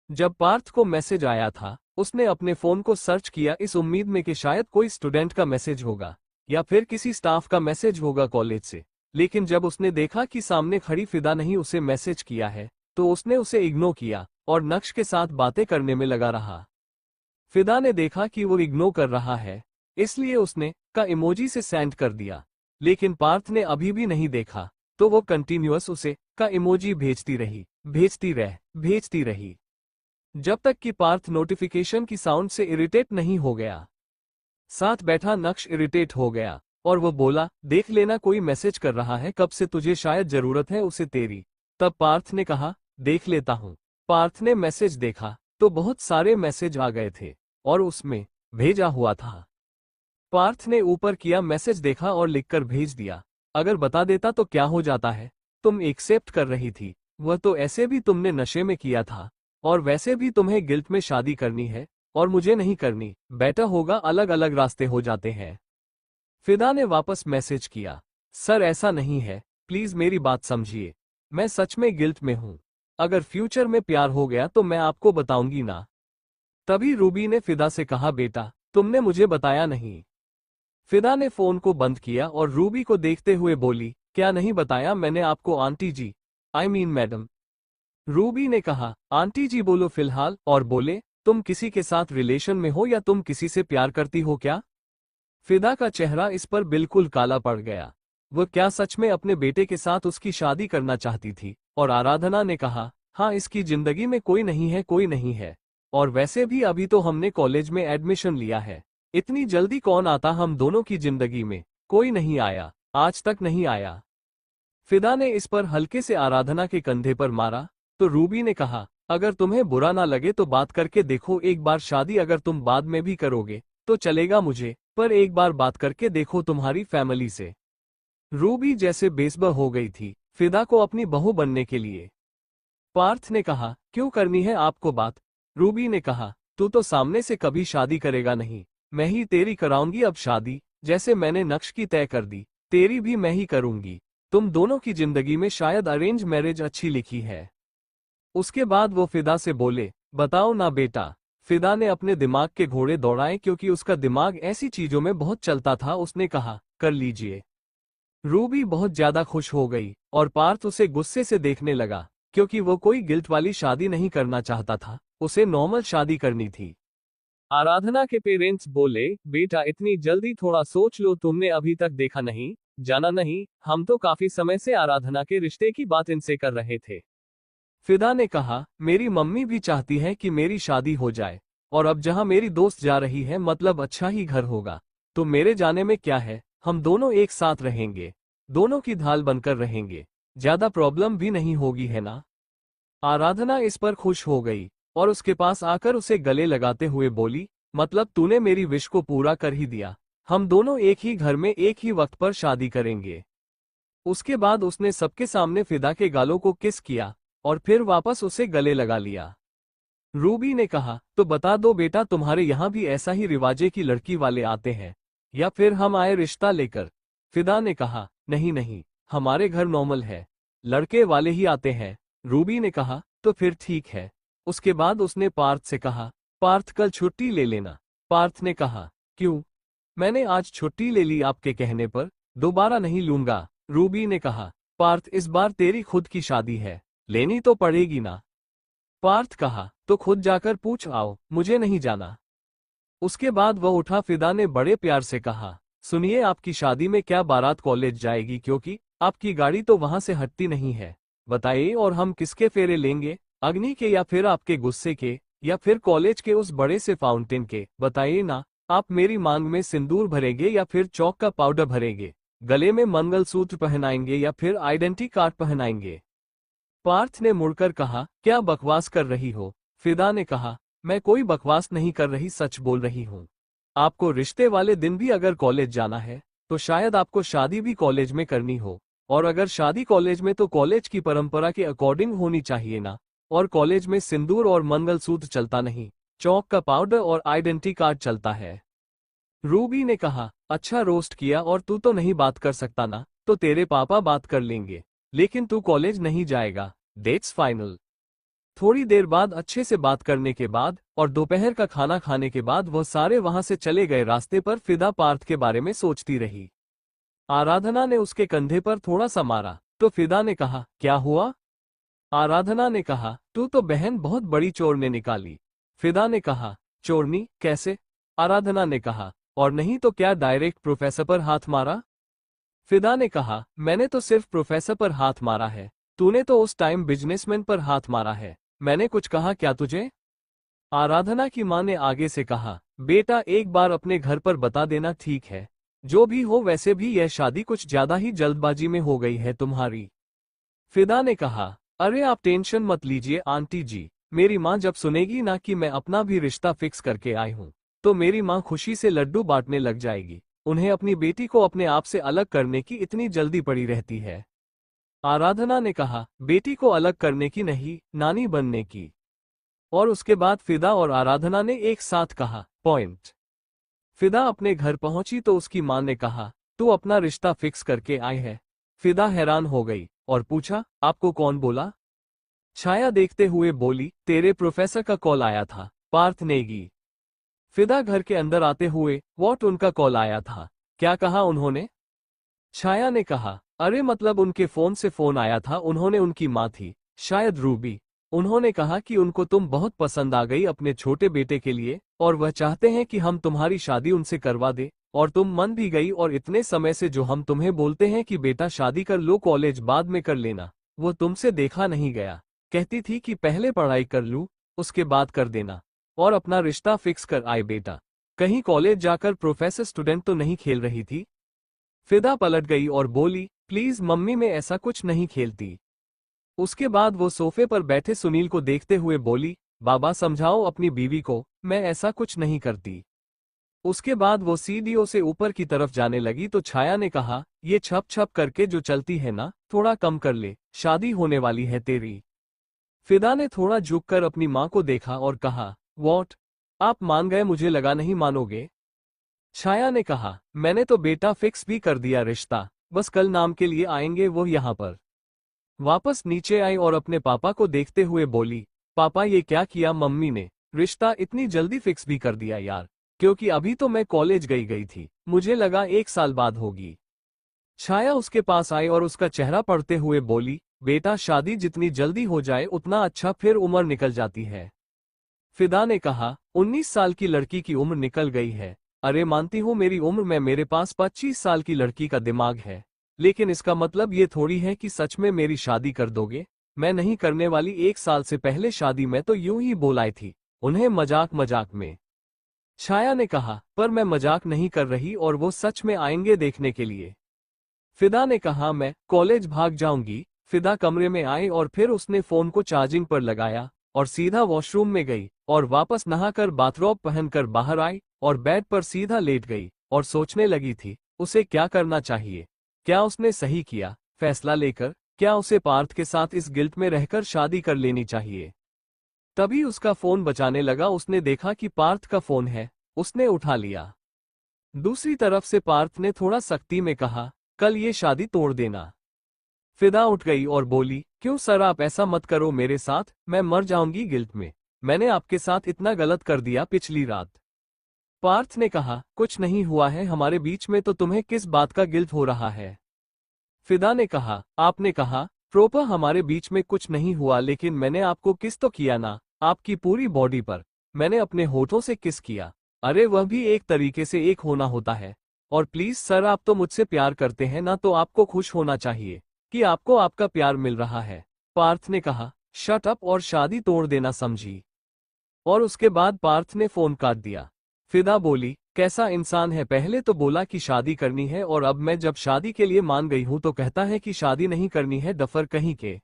जब पार्थ को मैसेज आया था उसने अपने फोन को सर्च किया इस उम्मीद में कि शायद कोई स्टूडेंट का मैसेज होगा या फिर किसी स्टाफ का मैसेज होगा कॉलेज से, लेकिन जब उसने देखा कि सामने खड़ी फिदा नहीं उसे मैसेज किया है तो उसने उसे इग्नोर किया और नक्श के साथ बातें करने में लगा रहा। फिदा ने देखा कि वो इग्नोर कर रहा है, इसलिए उसने का इमोजी से सेंड कर दिया, लेकिन पार्थ ने अभी भी नहीं देखा तो वो कंटिन्यूअस उसे का इमोजी भेजती रही जब तक कि पार्थ नोटिफिकेशन की साउंड से इरिटेट नहीं हो गया। साथ बैठा नक्श इरिटेट हो गया और वो बोला, देख लेना कोई मैसेज कर रहा है, कब से तुझे शायद जरूरत है उसे तेरी। तब पार्थ ने कहा, देख लेता हूं। पार्थ ने मैसेज देखा तो बहुत सारे मैसेज आ गए थे और उसमें भेजा हुआ था। पार्थ ने ऊपर किया मैसेज देखा और लिखकर भेज दिया, अगर बता देता तो क्या हो जाता है, तुम एक्सेप्ट कर रही थी, वह तो ऐसे भी तुमने नशे में किया था और वैसे भी तुम्हें गिल्ट में शादी करनी है और मुझे नहीं करनी, बेटर होगा अलग अलग रास्ते हो जाते हैं। फिदा ने वापस मैसेज किया, सर ऐसा नहीं है, प्लीज मेरी बात समझिए, मैं सच में गिल्ट में हूं। अगर फ्यूचर में प्यार हो गया तो मैं आपको बताऊंगी ना। तभी रूबी ने फिदा से कहा, बेटा तुमने मुझे बताया नहीं। फिदा ने फोन को बंद किया और रूबी को देखते हुए बोली, क्या नहीं बताया मैंने आपको aunty ji, I mean madam. Ruby ने कहा, आंटी जी बोलो फिलहाल, और बोले, तुम किसी के साथ रिलेशन में हो या तुम किसी से प्यार करती हो क्या? फिदा का चेहरा इस पर बिल्कुल काला पड़ गया। वह क्या सच में अपने बेटे के साथ उसकी शादी करना चाहती थी? और आराधना ने कहा, हाँ इसकी जिंदगी में कोई नहीं है, कोई नहीं है। और वैसे भी अभी तो हमने कॉलेज में एडमिशन लिया है, इतनी जल्दी कौन आता हम दोनों की जिंदगी में? कोई नहीं आया, आज तक नहीं आया। फिदा ने इस पर हल्के से आराधना के कंधे पर मारा तो रूबी ने कहा, अगर तुम्हें बुरा ना लगे तो बात करके देखो, एक बार शादी अगर तुम बाद में भी करोगे तो चलेगा मुझे, पर एक बार बात करके देखो तुम्हारी फैमिली से। रूबी जैसे बेसब्र हो गई थी फिदा को अपनी बहू बनने के लिए। पार्थ ने कहा, क्यों करनी है आपको बात? रूबी ने कहा, तू तो सामने से कभी शादी करेगा नहीं, मैं ही तेरी कराऊंगी अब शादी, जैसे मैंने नक्श की तय कर दी, तेरी भी मैं ही करूंगी। तुम दोनों की जिंदगी में शायद अरेंज मैरिज अच्छी लिखी है। उसके बाद वो फिदा से बोले, बताओ ना बेटा। फिदा ने अपने दिमाग के घोड़े दौड़ाए क्योंकि उसका दिमाग ऐसी चीजों में बहुत चलता था। उसने कहा, कर लीजिए। रूबी बहुत ज्यादा खुश हो गई और पार्थ उसे गुस्से से देखने लगा क्योंकि वो कोई गिल्ट वाली शादी नहीं करना चाहता था, उसे नॉर्मल शादी करनी थी। आराधना के पेरेंट्स बोले, बेटा इतनी जल्दी थोड़ा सोच लो, तुमने अभी तक देखा नहीं, जाना नहीं, हम तो काफी समय से आराधना के रिश्ते की बात इनसे कर रहे थे। फिदा ने कहा, मेरी मम्मी भी चाहती है कि मेरी शादी हो जाए, और अब जहां मेरी दोस्त जा रही है मतलब अच्छा ही घर होगा, तो मेरे जाने में क्या है, हम दोनों एक साथ रहेंगे, दोनों की ढाल बनकर रहेंगे, ज्यादा प्रॉब्लम भी नहीं होगी, है ना? आराधना इस पर खुश हो गई और उसके पास आकर उसे गले लगाते हुए बोली, मतलब तूने मेरी विश को पूरा कर ही दिया, हम दोनों एक ही घर में एक ही वक्त पर शादी करेंगे। उसके बाद उसने सबके सामने फिदा के गालों को किस किया और फिर वापस उसे गले लगा लिया। रूबी ने कहा, तो बता दो बेटा, तुम्हारे यहाँ भी ऐसा ही रिवाजे की लड़की वाले आते हैं या फिर हम आए रिश्ता लेकर? फिदा ने कहा, नहीं नहीं, हमारे घर नॉर्मल है, लड़के वाले ही आते हैं। रूबी ने कहा, तो फिर ठीक है। उसके बाद उसने पार्थ से कहा, पार्थ कल छुट्टी ले लेना। पार्थ ने कहा, क्यों? मैंने आज छुट्टी ले ली आपके कहने पर, दोबारा नहीं लूंगा। रूबी ने कहा, पार्थ इस बार तेरी खुद की शादी है, लेनी तो पड़ेगी ना? पार्थ कहा, तो खुद जाकर पूछ आओ, मुझे नहीं जाना। उसके बाद वह उठा। फिदा ने बड़े प्यार से कहा, सुनिए, आपकी शादी में क्या बारात कॉलेज जाएगी? क्योंकि आपकी गाड़ी तो वहां से हटती नहीं है। बताइए, और हम किसके फेरे लेंगे? अग्नि के या फिर आपके गुस्से के या फिर कॉलेज के उस बड़े से फाउंटेन के? बताइए ना। आप मेरी मांग में सिंदूर भरेंगे या फिर चौक का पाउडर भरेंगे? गले में मंगलसूत्र पहनाएंगे या फिर आइडेंटिटी कार्ड पहनाएंगे? पार्थ ने मुड़कर कहा, क्या बकवास कर रही हो? फिदा ने कहा, मैं कोई बकवास नहीं कर रही, सच बोल रही हूँ। आपको रिश्ते वाले दिन भी अगर कॉलेज जाना है तो शायद आपको शादी भी कॉलेज में करनी हो, और अगर शादी कॉलेज में तो कॉलेज की परंपरा के अकॉर्डिंग होनी चाहिए ना। और कॉलेज में सिंदूर और मंगलसूत्र चलता नहीं, चौक का पाउडर और आइडेंटिटी कार्ड चलता है। रूबी ने कहा, अच्छा रोस्ट किया, और तू तो नहीं बात कर सकता ना, तो तेरे पापा बात कर लेंगे, लेकिन तू कॉलेज नहीं जाएगा, डेट्स फाइनल। थोड़ी देर बाद अच्छे से बात करने के बाद और दोपहर का खाना खाने के बाद वह सारे वहां से चले गए। रास्ते पर फिदा पार्थ के बारे में सोचती रही। आराधना ने उसके कंधे पर थोड़ा सा मारा तो फिदा ने कहा, क्या हुआ? आराधना ने कहा, तू तो बहन बहुत बड़ी चोरने निकाली। फिदा ने कहा, चोरनी कैसे? आराधना ने कहा, और नहीं तो क्या डायरेक्ट प्रोफेसर पर हाथ मारा? फिदा ने कहा, मैंने तो सिर्फ प्रोफेसर पर हाथ मारा है, तूने तो उस टाइम बिजनेसमैन पर हाथ मारा है। मैंने कुछ कहा क्या तुझे? आराधना की मां ने आगे से कहा, बेटा एक बार अपने घर पर बता देना, ठीक है? जो भी हो, वैसे भी यह शादी कुछ ज्यादा ही जल्दबाजी में हो गई है तुम्हारी। फिदा ने कहा, अरे आप टेंशन मत लीजिए आंटी जी, मेरी माँ जब सुनेगी ना कि मैं अपना भी रिश्ता फिक्स करके आई हूँ तो मेरी माँ खुशी से लड्डू बांटने लग जाएगी। उन्हें अपनी बेटी को अपने आप से अलग करने की इतनी जल्दी पड़ी रहती है। आराधना ने कहा, बेटी को अलग करने की नहीं, नानी बनने की। और उसके बाद फिदा और आराधना ने एक साथ कहा, पॉइंट। फिदा अपने घर पहुंची तो उसकी मां ने कहा, तू अपना रिश्ता फिक्स करके आई है। फिदा हैरान हो गई और पूछा, आपको कौन बोला? छाया देखते हुए बोली, तेरे प्रोफेसर का कॉल आया था, पार्थ नेगी। फिदा घर के अंदर आते हुए, व्हाट, उनका कॉल आया था? क्या कहा उन्होंने? छाया ने कहा, अरे मतलब उनके फोन से फोन आया था, उन्होंने, उनकी माँ थी, शायद रूबी। उन्होंने कहा कि उनको तुम बहुत पसंद आ गई अपने छोटे बेटे के लिए, और वह चाहते हैं कि हम तुम्हारी शादी उनसे करवा दे, और तुम मन भी गई, और इतने समय से जो हम तुम्हें बोलते हैं कि बेटा शादी कर लो, कॉलेज बाद में कर लेना, वो तुमसे देखा नहीं गया। कहती थी कि पहले पढ़ाई कर लूं, उसके बाद कर देना, और अपना रिश्ता फिक्स कर आए बेटा। कहीं कॉलेज जाकर प्रोफेसर स्टूडेंट तो नहीं खेल रही थी? फिदा पलट गई और बोली, प्लीज मम्मी, मैं ऐसा कुछ नहीं खेलती। उसके बाद वो सोफे पर बैठे सुनील को देखते हुए बोली, बाबा समझाओ अपनी बीवी को, मैं ऐसा कुछ नहीं करती। उसके बाद वो सीढ़ियों से ऊपर की तरफ जाने लगी तो छाया ने कहा, ये छप छप करके जो चलती है ना, थोड़ा कम कर ले, शादी होने वाली है तेरी। फिदा ने थोड़ा झुककर अपनी मां को देखा और कहा, व्हाट, आप मान गए? मुझे लगा नहीं मानोगे। छाया ने कहा, मैंने तो बेटा फिक्स भी कर दिया रिश्ता, बस कल नाम के लिए आएंगे वो यहाँ पर। वापस नीचे आई और अपने पापा को देखते हुए बोली, पापा ये क्या किया मम्मी ने, रिश्ता इतनी जल्दी फिक्स भी कर दिया यार, क्योंकि अभी तो मैं कॉलेज गई थी, मुझे लगा 1 साल बाद होगी। छाया उसके पास आई और उसका चेहरा पढ़ते हुए बोली, बेटा शादी जितनी जल्दी हो जाए उतना अच्छा, फिर उम्र निकल जाती है। फिदा ने कहा, 19 साल की लड़की की उम्र निकल गई है। अरे मानती हूँ मेरी उम्र में मेरे पास 25 साल की लड़की का दिमाग है, लेकिन इसका मतलब ये थोड़ी है कि सच में मेरी शादी कर दोगे। मैं नहीं करने वाली, 1 साल से पहले शादी मैं तो यूं ही बोलाई थी उन्हें, मजाक मजाक में। छाया ने कहा, पर मैं मजाक नहीं कर रही, और वो सच में आएंगे देखने के लिए। फिदा ने कहा, मैं कॉलेज भाग जाऊंगी। फिदा कमरे में आई और फिर उसने फोन को चार्जिंग पर लगाया और सीधा वॉशरूम में गई, और वापस नहाकर बाथरोब पहनकर बाहर आई और बेड पर सीधा लेट गई और सोचने लगी थी उसे क्या करना चाहिए। क्या उसने सही किया फैसला लेकर? क्या उसे पार्थ के साथ इस गिल्ट में रहकर शादी कर लेनी चाहिए? तभी उसका फोन बजाने लगा, उसने देखा कि पार्थ का फोन है, उसने उठा लिया। दूसरी तरफ से पार्थ ने थोड़ा सख्ती में कहा, कल ये शादी तोड़ देना। फिदा उठ गई और बोली, क्यों सर, आप ऐसा मत करो मेरे साथ, मैं मर जाऊंगी गिल्ट में, मैंने आपके साथ इतना गलत कर दिया पिछली रात। पार्थ ने कहा, कुछ नहीं हुआ है हमारे बीच में, तो तुम्हें किस बात का गिल्ट हो रहा है? फिदा ने कहा, आपने कहा प्रोपर हमारे बीच में कुछ नहीं हुआ, लेकिन मैंने आपको किस तो किया ना, आपकी पूरी बॉडी पर। मैंने अपने होठों से किस किया। अरे वह भी एक तरीके से एक होना होता है। और प्लीज सर, आप तो मुझसे प्यार करते हैं ना, तो आपको खुश होना चाहिए कि आपको आपका प्यार मिल रहा है। पार्थ ने कहा, शट अप और शादी तोड़ देना, समझी? और उसके बाद पार्थ ने फोन काट दिया। फिदा बोली, कैसा इंसान है, पहले तो बोला कि शादी करनी है, और अब मैं जब शादी के लिए मान गई हूं तो कहता है कि शादी नहीं करनी है, डफर कहीं के।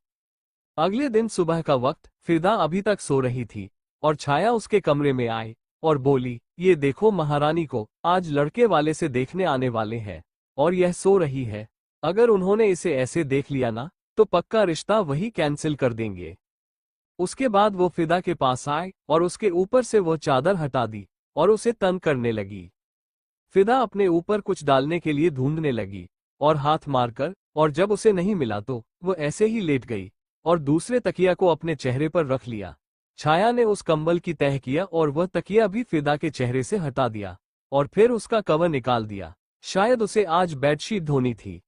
अगले दिन सुबह का वक्त, फिदा अभी तक सो रही थी और छाया उसके कमरे में आई और बोली, ये देखो महारानी को आज लड़के वाले से देखने आने वाले हैं, और यह सो रही है। अगर उन्होंने इसे ऐसे देख लिया ना, तो पक्का रिश्ता वही कैंसिल कर देंगे। उसके बाद वो फिदा के पास आए और उसके ऊपर से वो चादर हटा दी और उसे तंग करने लगी। फिदा अपने ऊपर कुछ डालने के लिए ढूंढने लगी और हाथ मारकर, और जब उसे नहीं मिला तो वो ऐसे ही लेट गई और दूसरे तकिया को अपने चेहरे पर रख लिया। छाया ने उस कंबल की तह किया और वह तकिया भी फिदा के चेहरे से हटा दिया और फिर उसका कवर निकाल दिया। शायद उसे आज बेडशीट धोनी थी।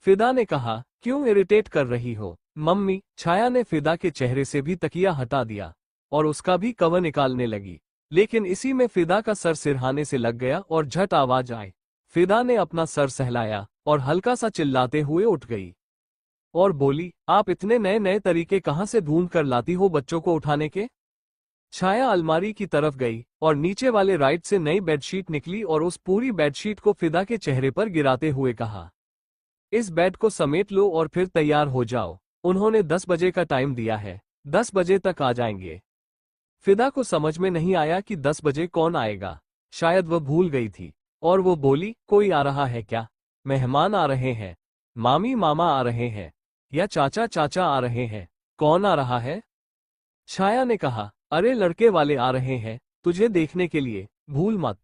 फिदा ने कहा, क्यों इरिटेट कर रही हो मम्मी? छाया ने फिदा के चेहरे से भी तकिया हटा दिया और उसका भी कवर निकालने लगी, लेकिन इसी में फिदा का सर सिरहाने से लग गया और झट आवाज आई। फिदा ने अपना सर सहलाया और हल्का सा चिल्लाते हुए उठ गई और बोली, आप इतने नए नए तरीके कहाँ से ढूंढ कर लाती हो बच्चों को उठाने के? छाया अलमारी की तरफ गई और नीचे वाले राइट से नई बेडशीट निकली और उस पूरी बेडशीट को फिदा के चेहरे पर गिराते हुए कहा, इस बेड को समेट लो और फिर तैयार हो जाओ। उन्होंने 10 बजे का टाइम दिया है, 10 बजे तक आ जाएंगे। फिदा को समझ में नहीं आया कि 10 बजे कौन आएगा, शायद वह भूल गई थी और वो बोली, कोई आ रहा है क्या? मेहमान आ रहे हैं, मामी मामा आ रहे हैं, या चाचा चाचा आ रहे हैं? कौन आ रहा है? छाया ने कहा, अरे लड़के वाले आ रहे हैं तुझे देखने के लिए, भूल मत।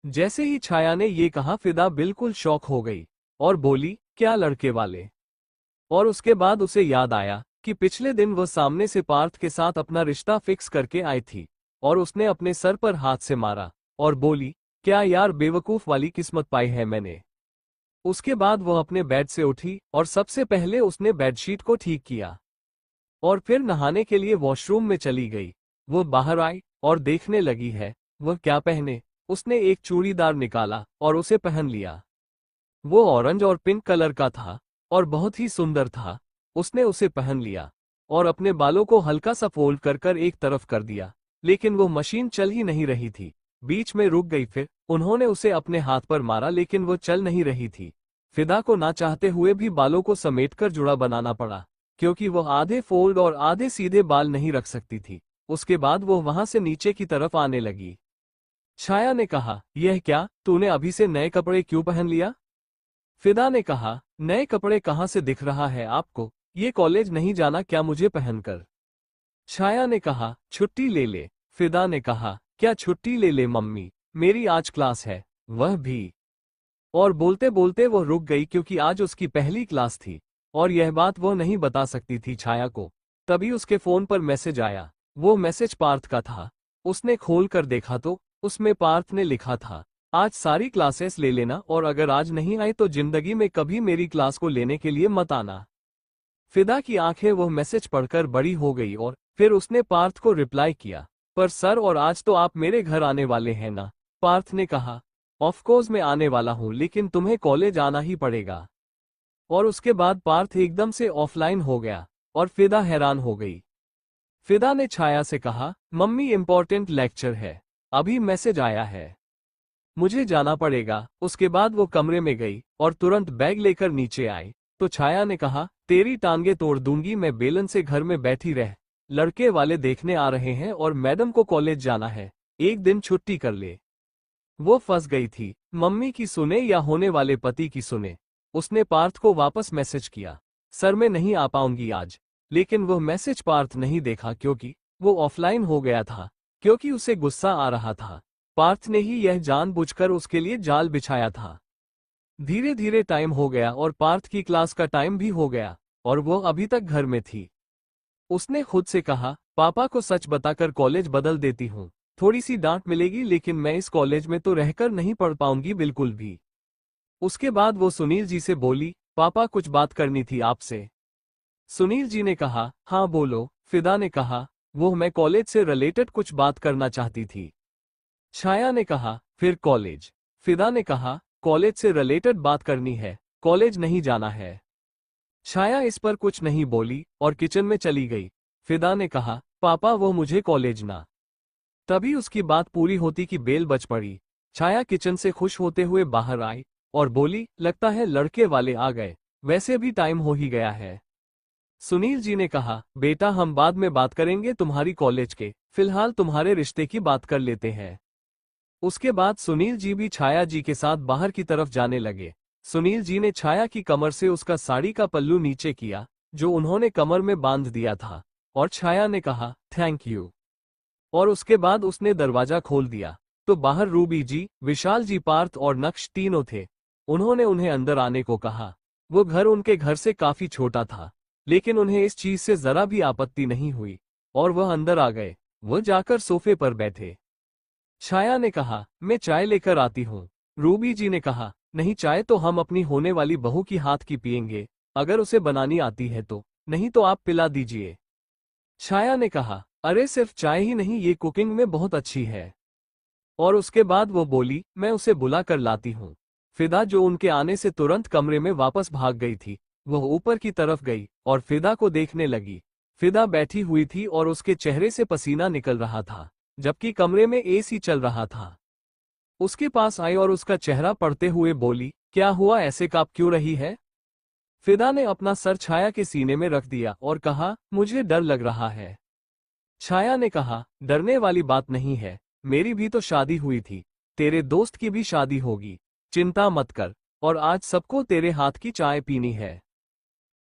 जैसे ही छाया ने ये कहा फिदा बिल्कुल शॉक हो गई और बोली, क्या लड़के वाले? और उसके बाद उसे याद आया कि पिछले दिन वह सामने से पार्थ के साथ अपना रिश्ता फिक्स करके आई थी और उसने अपने सर पर हाथ से मारा और बोली, क्या यार बेवकूफ वाली किस्मत पाई है मैंने। उसके बाद वह अपने बेड से उठी और सबसे पहले उसने बेडशीट को ठीक किया और फिर नहाने के लिए वॉशरूम में चली गई। वह बाहर आई और देखने लगी है वह क्या पहने। उसने एक चूड़ीदार निकाला और उसे पहन लिया। वो ऑरेंज और पिंक कलर का था और बहुत ही सुंदर था। उसने उसे पहन लिया और अपने बालों को हल्का सा फोल्ड कर कर एक तरफ कर दिया, लेकिन वो मशीन चल ही नहीं रही थी, बीच में रुक गई। फिर उन्होंने उसे अपने हाथ पर मारा लेकिन वो चल नहीं रही थी। फिदा को ना चाहते हुए भी बालों को समेटकर जुड़ा बनाना पड़ा, क्योंकि वह आधे फोल्ड और आधे सीधे बाल नहीं रख सकती थी। उसके बाद वो वहां से नीचे की तरफ आने लगी। छाया ने कहा, यह क्या, तूने अभी से नए कपड़े क्यों पहन लिया? फिदा ने कहा, नए कपड़े कहाँ से दिख रहा है आपको, ये कॉलेज नहीं जाना क्या मुझे पहनकर? छाया ने कहा, छुट्टी ले ले। फिदा ने कहा, क्या छुट्टी ले ले मम्मी, मेरी आज क्लास है। वह भी। और बोलते बोलते वो रुक गई क्योंकि आज उसकी पहली क्लास थी और यह बात वो नहीं बता सकती थी छाया को। तभी उसके फोन पर मैसेज आया। वो मैसेज पार्थ का था। उसने खोल कर देखा तो उसमें पार्थ ने लिखा था, आज सारी क्लासेस ले लेना और अगर आज नहीं आई तो जिंदगी में कभी मेरी क्लास को लेने के लिए मत आना। फिदा की आंखें वो मैसेज पढ़कर बड़ी हो गई और फिर उसने पार्थ को रिप्लाई किया, पर सर और आज तो आप मेरे घर आने वाले हैं ना? पार्थ ने कहा, ऑफ कोर्स मैं आने वाला हूं लेकिन तुम्हें कॉलेज आना ही पड़ेगा। और उसके बाद पार्थ एकदम से ऑफलाइन हो गया और फिदा हैरान हो गई। फिदा ने छाया से कहा, मम्मी इम्पोर्टेंट लेक्चर है, अभी मैसेज आया है, मुझे जाना पड़ेगा। उसके बाद वो कमरे में गई और तुरंत बैग लेकर नीचे आई तो छाया ने कहा, तेरी टांगे तोड़ दूंगी मैं, बेलन से घर में बैठी रह। लड़के वाले देखने आ रहे हैं और मैडम को कॉलेज जाना है, एक दिन छुट्टी कर ले। वो फंस गई थी, मम्मी की सुने या होने वाले पति की सुने। उसने पार्थ को वापस मैसेज किया, सर मैं नहीं आ पाऊंगी आज। लेकिन वह मैसेज पार्थ नहीं देखा क्योंकि वो ऑफलाइन हो गया था, क्योंकि उसे गुस्सा आ रहा था। पार्थ ने ही यह जानबूझकर उसके लिए जाल बिछाया था। धीरे धीरे टाइम हो गया और पार्थ की क्लास का टाइम भी हो गया और वो अभी तक घर में थी। उसने खुद से कहा, पापा को सच बताकर कॉलेज बदल देती हूँ, थोड़ी सी डांट मिलेगी लेकिन मैं इस कॉलेज में तो रहकर नहीं पढ़ पाऊंगी बिल्कुल भी। उसके बाद वो सुनील जी से बोली, पापा कुछ बात करनी थी आपसे। सुनील जी ने कहा, हाँ बोलो। फिदा ने कहा, वो मैं कॉलेज से रिलेटेड कुछ बात करना चाहती थी। छाया ने कहा, फिर कॉलेज? फिदा ने कहा, कॉलेज से रिलेटेड बात करनी है, कॉलेज नहीं जाना है। छाया इस पर कुछ नहीं बोली और किचन में चली गई। फिदा ने कहा, पापा वो मुझे कॉलेज ना। तभी उसकी बात पूरी होती कि बेल बज पड़ी। छाया किचन से खुश होते हुए बाहर आई और बोली, लगता है लड़के वाले आ गए, वैसे भी टाइम हो ही गया है। सुनील जी ने कहा, बेटा हम बाद में बात करेंगे तुम्हारी कॉलेज के, फिलहाल तुम्हारे रिश्ते की बात कर लेते हैं। उसके बाद सुनील जी भी छाया जी के साथ बाहर की तरफ जाने लगे। सुनील जी ने छाया की कमर से उसका साड़ी का पल्लू नीचे किया जो उन्होंने कमर में बांध दिया था और छाया ने कहा, थैंक यू। और उसके बाद उसने दरवाजा खोल दिया तो बाहर रूबी जी, विशाल जी, पार्थ और नक्श तीनों थे। उन्होंने उन्हें अंदर आने को कहा। वो घर उनके घर से काफी छोटा था लेकिन उन्हें इस चीज से जरा भी आपत्ति नहीं हुई और वह अंदर आ गए। वह जाकर सोफे पर बैठे। छाया ने कहा, मैं चाय लेकर आती हूँ। रूबी जी ने कहा, नहीं, चाय तो हम अपनी होने वाली बहू की हाथ की पियेंगे, अगर उसे बनानी आती है तो, नहीं तो आप पिला दीजिए। छाया ने कहा, अरे सिर्फ चाय ही नहीं, ये कुकिंग में बहुत अच्छी है। और उसके बाद वो बोली, मैं उसे बुला कर लाती हूँ। फिदा जो उनके आने से तुरंत कमरे में वापस भाग गई थी, वह ऊपर की तरफ गई और फिदा को देखने लगी। फिदा बैठी हुई थी और उसके चेहरे से पसीना निकल रहा था जबकि कमरे में एसी चल रहा था। उसके पास आई और उसका चेहरा पढ़ते हुए बोली, क्या हुआ, ऐसे कांप क्यों रही है? फिदा ने अपना सर छाया के सीने में रख दिया और कहा, मुझे डर लग रहा है। छाया ने कहा, डरने वाली बात नहीं है, मेरी भी तो शादी हुई थी, तेरे दोस्त की भी शादी होगी, चिंता मत कर, और आज सबको तेरे हाथ की चाय पीनी है।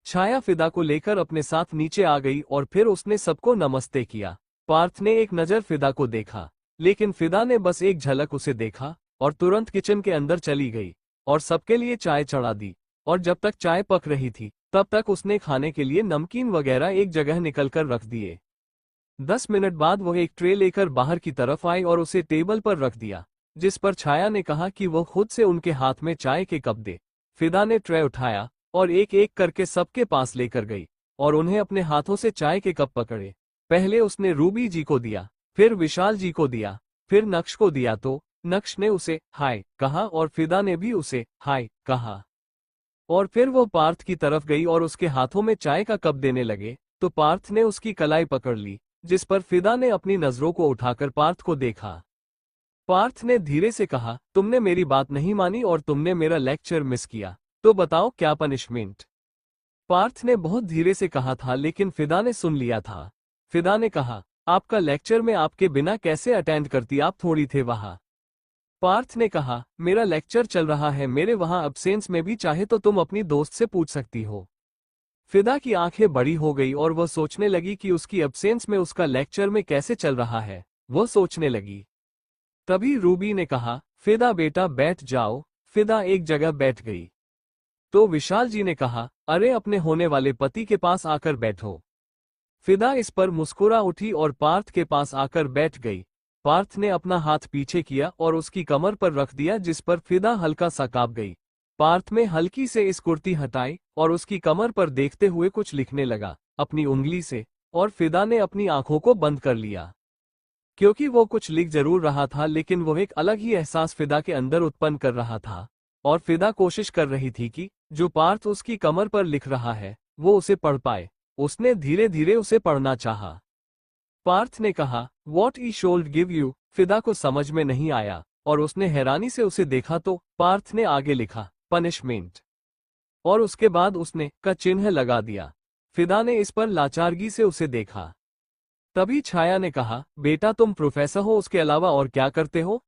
छाया फिदा को लेकर अपने साथ नीचे आ गई और फिर उसने सबको नमस्ते किया। पार्थ ने एक नज़र फिदा को देखा, लेकिन फिदा ने बस एक झलक उसे देखा और तुरंत किचन के अंदर चली गई और सबके लिए चाय चढ़ा दी। और जब तक चाय पक रही थी तब तक उसने खाने के लिए नमकीन वगैरह एक जगह निकलकर रख दिए। 10 मिनट बाद वह एक ट्रे लेकर बाहर की तरफ आई और उसे टेबल पर रख दिया, जिस पर छाया ने कहा कि वह खुद से उनके हाथ में चाय के कप दे। फिदा ने ट्रे उठाया और एक एक करके सबके पास लेकर गई और उन्हें अपने हाथों से चाय के कप पकड़े। पहले उसने रूबी जी को दिया, फिर विशाल जी को दिया, फिर नक्श को दिया तो नक्श ने उसे हाय कहा और फिदा ने भी उसे हाय कहा। और फिर वो पार्थ की तरफ गई और उसके हाथों में चाय का कप देने लगे तो पार्थ ने उसकी कलाई पकड़ ली, जिस पर फिदा ने अपनी नजरों को उठाकर पार्थ को देखा। पार्थ ने धीरे से कहा, तुमने मेरी बात नहीं मानी और तुमने मेरा लेक्चर मिस किया, तो बताओ क्या पनिशमेंट। पार्थ ने बहुत धीरे से कहा था, लेकिन फिदा ने सुन लिया था। फिदा ने कहा, आपका लेक्चर में आपके बिना कैसे अटेंड करती, आप थोड़ी थे वहां। पार्थ ने कहा, मेरा लेक्चर चल रहा है, मेरे वहां अब्सेंस में भी, चाहे तो तुम अपनी दोस्त से पूछ सकती हो। फिदा की आंखें बड़ी हो गई और वह सोचने लगी कि उसकी अब्सेंस में उसका लेक्चर में कैसे चल रहा है। वह सोचने लगी। तभी रूबी ने कहा, फिदा बेटा बैठ जाओ। फिदा एक जगह बैठ गई। तो विशाल जी ने कहा, अरे अपने होने वाले पति के पास आकर बैठो। फिदा इस पर मुस्कुरा उठी और पार्थ के पास आकर बैठ गई। पार्थ ने अपना हाथ पीछे किया और उसकी कमर पर रख दिया, जिस पर फिदा हल्का सा कांप गई। पार्थ में हल्की से इस कुर्ती हटाई और उसकी कमर पर देखते हुए कुछ लिखने लगा अपनी उंगली से, और फिदा ने अपनी आंखों को बंद कर लिया, क्योंकि वो कुछ लिख जरूर रहा था, लेकिन वो एक अलग ही एहसास फिदा के अंदर उत्पन्न कर रहा था। और फिदा कोशिश कर रही थी कि जो पार्थ उसकी कमर पर लिख रहा है वो उसे पढ़ पाए। उसने धीरे धीरे उसे पढ़ना चाहा। पार्थ ने कहा, what he should give you. Fida को समझ में नहीं आया और उसने हैरानी से उसे देखा तो पार्थ ने आगे लिखा, पनिशमेंट, और उसके बाद उसने का चिन्ह लगा दिया। फिदा ने इस पर लाचारगी से उसे देखा। तभी छाया ने कहा, बेटा तुम प्रोफेसर हो, उसके अलावा और क्या करते हो।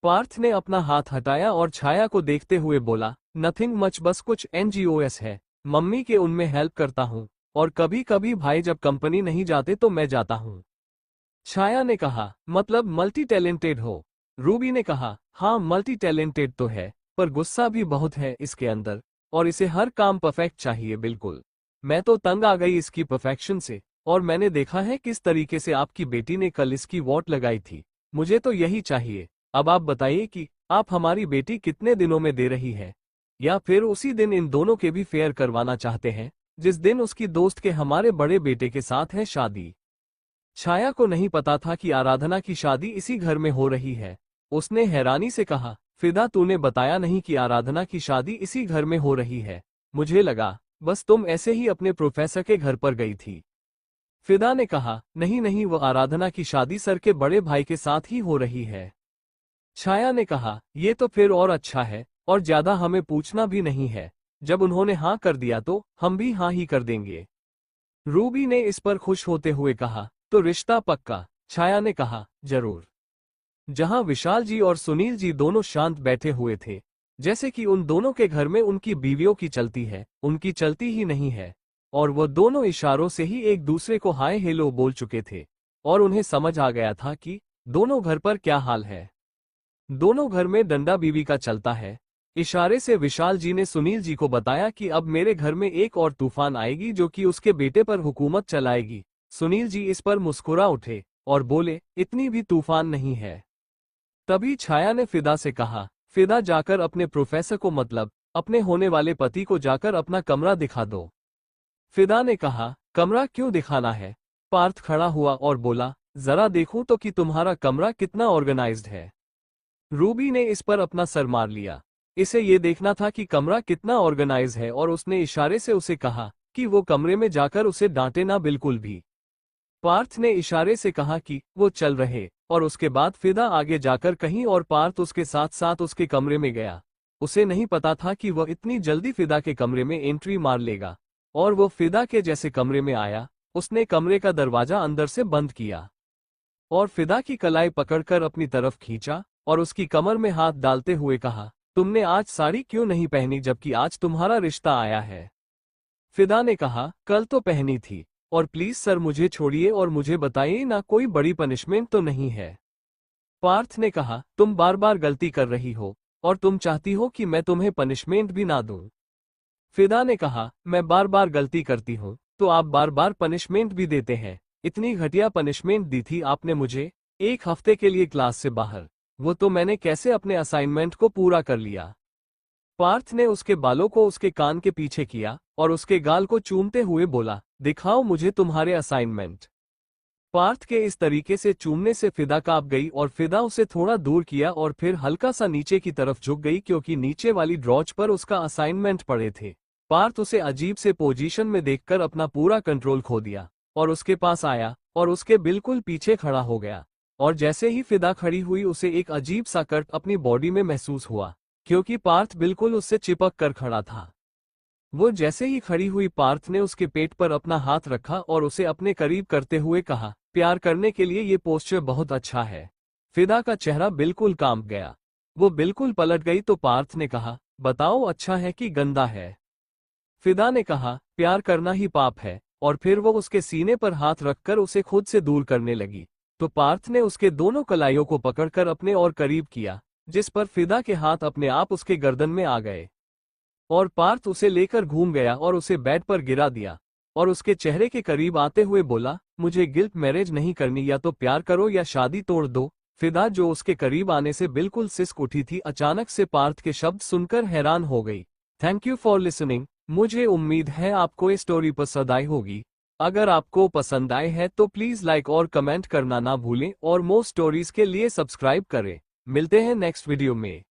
पार्थ ने अपना हाथ हटाया और छाया को देखते हुए बोला, नथिंग मच, बस कुछ NGOs है, मम्मी के उनमें हेल्प करता हूँ, और कभी कभी भाई जब कंपनी नहीं जाते तो मैं जाता हूँ। छाया ने कहा, मतलब मल्टी टैलेंटेड हो। रूबी ने कहा, हाँ मल्टी टैलेंटेड तो है, पर गुस्सा भी बहुत है इसके अंदर, और इसे हर काम परफेक्ट चाहिए। बिल्कुल, मैं तो तंग आ गई इसकी परफेक्शन से, और मैंने देखा है किस तरीके से आपकी बेटी ने कल इसकी वोट लगाई थी। मुझे तो यही चाहिए। अब आप बताइए कि आप हमारी बेटी कितने दिनों में दे रही है, या फिर उसी दिन इन दोनों के भी फेयर करवाना चाहते हैं जिस दिन उसकी दोस्त के हमारे बड़े बेटे के साथ है शादी। छाया को नहीं पता था कि आराधना की शादी इसी घर में हो रही है। उसने हैरानी से कहा, फिदा तूने बताया नहीं कि आराधना की शादी इसी घर में हो रही है। मुझे लगा बस तुम ऐसे ही अपने प्रोफेसर के घर पर गई थी। फिदा ने कहा, नहीं नहीं, वो आराधना की शादी सर के बड़े भाई के साथ ही हो रही है। छाया ने कहा, ये तो फिर और अच्छा है, और ज्यादा हमें पूछना भी नहीं है। जब उन्होंने हाँ कर दिया तो हम भी हाँ ही कर देंगे। रूबी ने इस पर खुश होते हुए कहा, तो रिश्ता पक्का। छाया ने कहा, जरूर। जहां विशाल जी और सुनील जी दोनों शांत बैठे हुए थे, जैसे कि उन दोनों के घर में उनकी बीवियों की चलती है, उनकी चलती ही नहीं है, और वो दोनों इशारों से ही एक दूसरे को हाय हेलो बोल चुके थे, और उन्हें समझ आ गया था कि दोनों घर पर क्या हाल है। दोनों घर में डंडा बीवी का चलता है। इशारे से विशाल जी ने सुनील जी को बताया कि अब मेरे घर में एक और तूफान आएगी जो कि उसके बेटे पर हुकूमत चलाएगी। सुनील जी इस पर मुस्कुरा उठे और बोले, इतनी भी तूफान नहीं है। तभी छाया ने फिदा से कहा, फिदा जाकर अपने प्रोफेसर को, मतलब अपने होने वाले पति को जाकर अपना कमरा दिखा दो। फिदा ने कहा, कमरा क्यों दिखाना है। पार्थ खड़ा हुआ और बोला, जरा देखूं तो कि तुम्हारा कमरा कितना ऑर्गेनाइज्ड है। रूबी ने इस पर अपना सर मार लिया। इसे ये देखना था कि कमरा कितना ऑर्गेनाइज है, और उसने इशारे से उसे कहा कि वो कमरे में जाकर उसे डांटे ना बिल्कुल भी। पार्थ ने इशारे से कहा कि वो चल रहे, और उसके बाद फिदा आगे जाकर कहीं और पार्थ उसके साथ साथ उसके कमरे में गया। उसे नहीं पता था कि वह इतनी जल्दी फिदा के कमरे में एंट्री मार लेगा, और वो फिदा के जैसे कमरे में आया, उसने कमरे का दरवाजा अंदर से बंद किया और फिदा की कलाई पकड़कर अपनी तरफ खींचा और उसकी कमर में हाथ डालते हुए कहा, तुमने आज साड़ी क्यों नहीं पहनी जबकि आज तुम्हारा रिश्ता आया है। फिदा ने कहा, कल तो पहनी थी। और प्लीज सर मुझे छोड़िए और मुझे बताइए ना कोई बड़ी पनिशमेंट तो नहीं है। पार्थ ने कहा, तुम बार बार गलती कर रही हो और तुम चाहती हो कि मैं तुम्हें पनिशमेंट भी ना दूं। फिदा ने कहा, मैं बार बार गलती करती हूँ तो आप बार बार पनिशमेंट भी देते हैं। इतनी घटिया पनिशमेंट दी थी आपने मुझे, 1 हफ्ते के लिए क्लास से बाहर। वो तो मैंने कैसे अपने असाइनमेंट को पूरा कर लिया। पार्थ ने उसके बालों को उसके कान के पीछे किया और उसके गाल को चूमते हुए बोला, दिखाओ मुझे तुम्हारे असाइनमेंट। पार्थ के इस तरीके से चूमने से फिदा कांप गई और फिदा उसे थोड़ा दूर किया और फिर हल्का सा नीचे की तरफ झुक गई क्योंकि नीचे वाली ड्रॉच पर उसका असाइनमेंट पड़े थे। पार्थ उसे अजीब से पोजीशन में देखकर अपना पूरा कंट्रोल खो दिया और उसके पास आया और उसके बिल्कुल पीछे खड़ा हो गया। और जैसे ही फिदा खड़ी हुई उसे एक अजीब सा कट अपनी बॉडी में महसूस हुआ क्योंकि पार्थ बिल्कुल उससे चिपक कर खड़ा था। वो जैसे ही खड़ी हुई पार्थ ने उसके पेट पर अपना हाथ रखा और उसे अपने करीब करते हुए कहा, प्यार करने के लिए ये पोस्चर बहुत अच्छा है। फिदा का चेहरा बिल्कुल कांप गया। वो बिल्कुल पलट गई तो पार्थ ने कहा, बताओ अच्छा है कि गंदा है। फिदा ने कहा, प्यार करना ही पाप है। और फिर वो उसके सीने पर हाथ रखकर उसे खुद से दूर करने लगी तो पार्थ ने उसके दोनों कलाइयों को पकड़कर अपने और करीब किया, जिस पर फिदा के हाथ अपने आप उसके गर्दन में आ गए और पार्थ उसे लेकर घूम गया और उसे बेड पर गिरा दिया और उसके चेहरे के करीब आते हुए बोला, मुझे गिल्ट मैरिज नहीं करनी, या तो प्यार करो या शादी तोड़ दो। फिदा जो उसके करीब आने से बिल्कुल सिसक उठी थी, अचानक से पार्थ के शब्द सुनकर हैरान हो गई। Thank you for listening. मुझे उम्मीद है आपको ये स्टोरी पसंद आई होगी। अगर आपको पसंद आए है तो प्लीज लाइक और कमेंट करना ना भूलें और मोर स्टोरीज के लिए सब्सक्राइब करें। मिलते हैं नेक्स्ट वीडियो में।